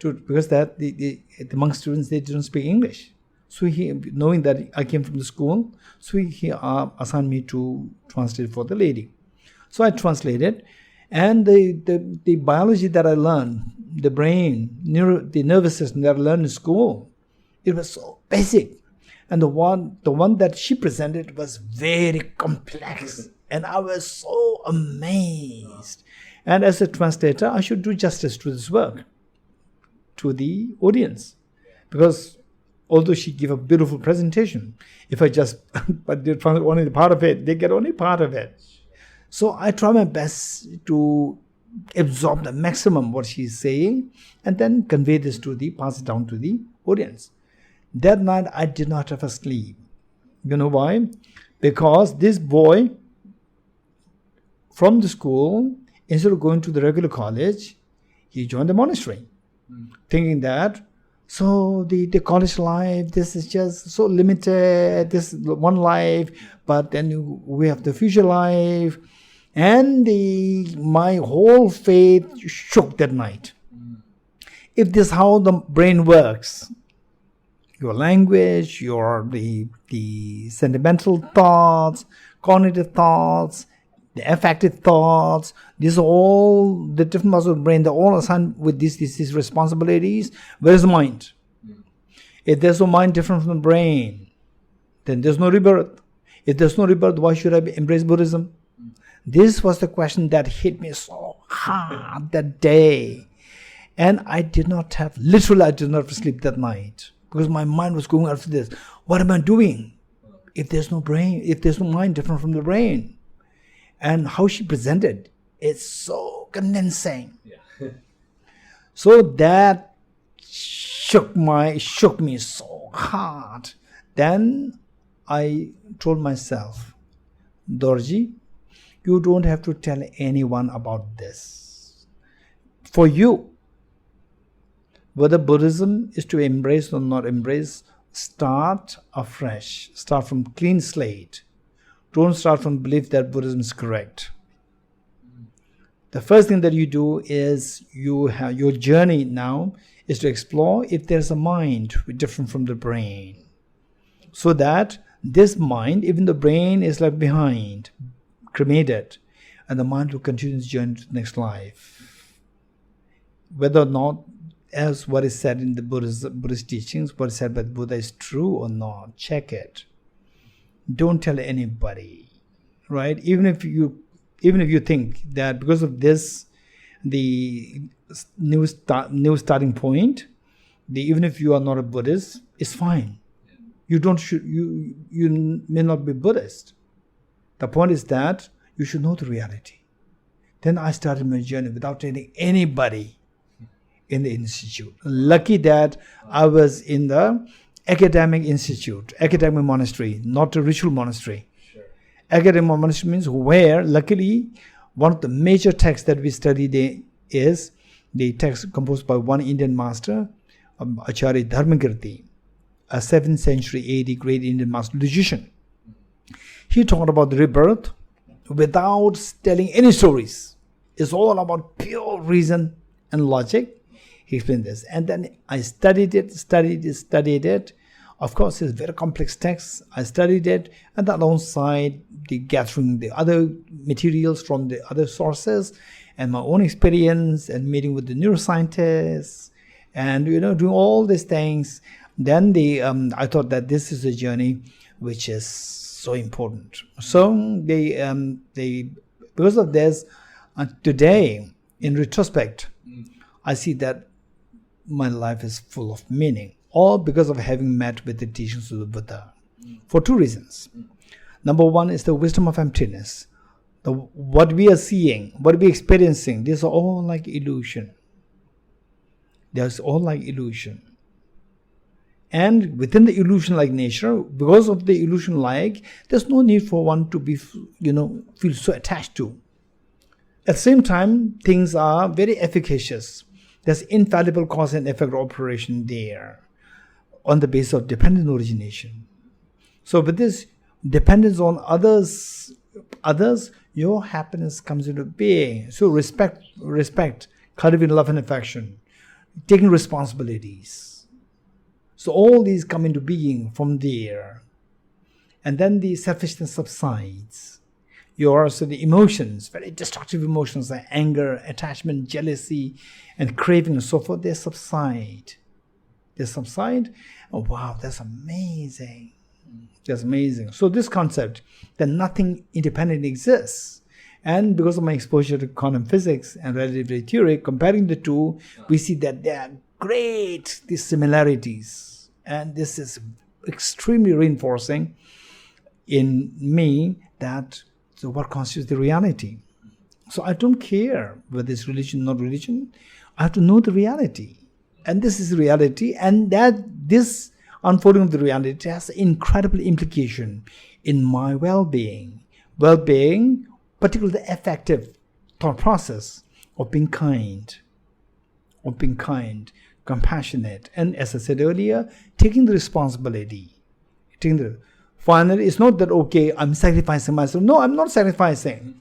Because that the monk students, they didn't speak English. So he, knowing that I came from the school, so he assigned me to translate for the lady. So I translated, and the biology that I learned, the brain, the nervous system that I learned in school, it was so basic. And the one that she presented was very complex, and I was so amazed. And as a translator, I should do justice to this work, to the audience, because although she gave a beautiful presentation, if I just but they translate only the part of it, they get only part of it. So I try my best to absorb the maximum what she's saying, and then convey this pass it down to the audience. That night I did not have a sleep. You know why? Because this boy from the school, instead of going to the regular college, he joined the monastery, thinking that, so the college life, this is just so limited, this is one life, but then we have the future life. And my whole faith shook that night. If this is how the brain works, your language, the sentimental thoughts, cognitive thoughts, the affective thoughts, these are all the different parts of the brain, they're all assigned with these responsibilities. Where is the mind? If there's no mind different from the brain, then there's no rebirth. If there's no rebirth, why should I embrace Buddhism? This was the question that hit me so hard that day. And I did not have sleep that night, because my mind was going after this. What am I doing if there's no brain, if there's no mind different from the brain? And how she presented, it's so convincing. Yeah. So that shook me so hard. Then I told myself, Dorji, you don't have to tell anyone about this. For you, whether Buddhism is to embrace or not embrace, start afresh. Start from clean slate. Don't start from belief that Buddhism is correct. The first thing that you do is your journey now is to explore if there's a mind different from the brain. So that this mind, even the brain is left behind, cremated, and the mind will continue its journey to the next life. Whether or not as what is said in the Buddhist teachings, what is said by the Buddha is true or not. Check it. Don't tell anybody, right? Even if you think that because of this, the new starting point, even if you are not a Buddhist, it's fine. You may not be Buddhist. The point is that you should know the reality. Then I started my journey without telling anybody in the institute. Lucky that I was in the academic institute, academic monastery, not a ritual monastery. Sure. Academic monastery means where, luckily, one of the major texts that we study there is the text composed by one Indian master, Acharya Dharmakirti, a 7th century AD great Indian master logician. He talked about the rebirth without telling any stories. It's all about pure reason and logic. He explained this. And then I studied it. Of course, it's a very complex text. I studied it, and alongside the gathering the other materials from the other sources and my own experience and meeting with the neuroscientists and, doing all these things. Then I thought that this is a journey which is so important. So because of this, today, in retrospect, I see that my life is full of meaning, all because of having met with the teachings of the Buddha, for 2 reasons. Number one is the wisdom of emptiness. What we are seeing, what we are experiencing, these are all like illusion. There's all like illusion. And within the illusion-like nature, because of the illusion-like, there's no need for one to be, feel so attached to. At the same time, things are very efficacious. There's infallible cause and effect operation there on the basis of dependent origination. So with this dependence on others, your happiness comes into being. So respect, cultivating love and affection, taking responsibilities. So all these come into being from there. And then the selfishness subsides. The emotions, very destructive emotions like anger, attachment, jealousy, and craving and so forth, they subside. Oh, wow, that's amazing. That's amazing. So this concept that nothing independent exists, and because of my exposure to quantum physics and relativity theory, comparing the two, we see that there are great these similarities. And this is extremely reinforcing in me that so what constitutes the reality? So I don't care whether it's religion or not religion. I have to know the reality. And this is reality. And that this unfolding of the reality has incredible implication in my well-being. Well-being, particularly the effective thought process of being kind, compassionate. And as I said earlier, taking the responsibility. Finally, it's not that, okay, I'm sacrificing myself. No, I'm not sacrificing.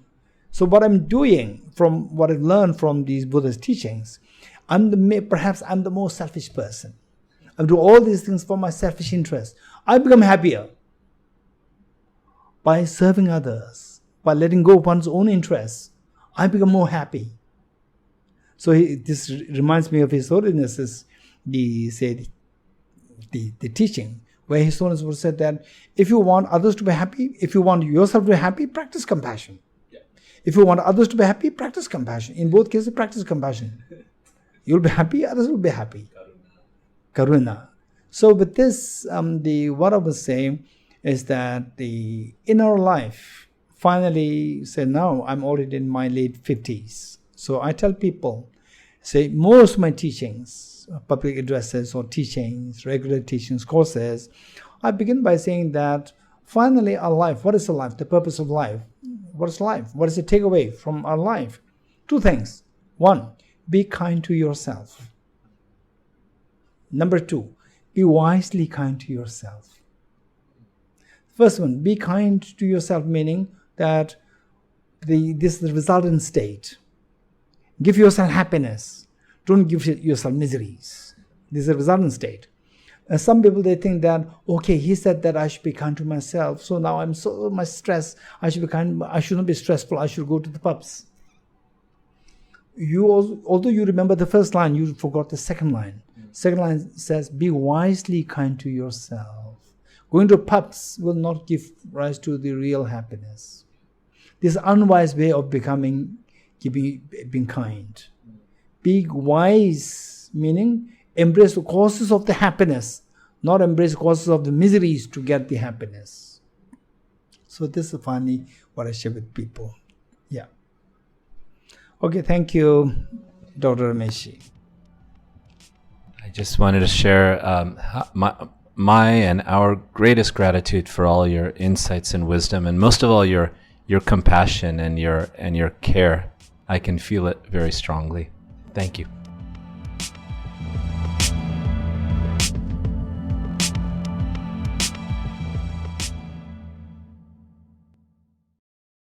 So what I'm doing, from what I've learned from these Buddhist teachings, perhaps I'm the most selfish person. I do all these things for my selfish interest. I become happier by serving others, by letting go of one's own interests. I become more happy. So this reminds me of His Holiness' the teaching, where His Holiness would said that if you want others to be happy, if you want yourself to be happy, practice compassion. Yeah. If you want others to be happy, practice compassion. In both cases, practice compassion. You'll be happy, others will be happy. Karuna. So with this, what I was saying is that in our life, finally, say now I'm already in my late 50s. So I tell people, say most of my teachings, public addresses or teachings, regular teachings, courses, I begin by saying that finally our life, what is the life? The purpose of life. What is life? What is the takeaway from our life? 2 things. 1, be kind to yourself. Number 2, be wisely kind to yourself. First one, be kind to yourself, meaning that this is the resultant state. Give yourself happiness. Don't give yourself miseries. This is a resultant state. And some people, they think that, okay, he said that I should be kind to myself, so now I'm so much stressed. I should be kind. I should not be stressful. I should go to the pubs. although you remember the first line, you forgot the second line. Second line says, be wisely kind to yourself. Going to pubs will not give rise to the real happiness. This unwise way of being kind. Be wise, meaning embrace the causes of the happiness, not embrace causes of the miseries to get the happiness. So this is finally what I share with people. Yeah. Okay, thank you, Dr. Rameshi. I just wanted to share my and our greatest gratitude for all your insights and wisdom, and most of all your compassion and your care. I can feel it very strongly. Thank you.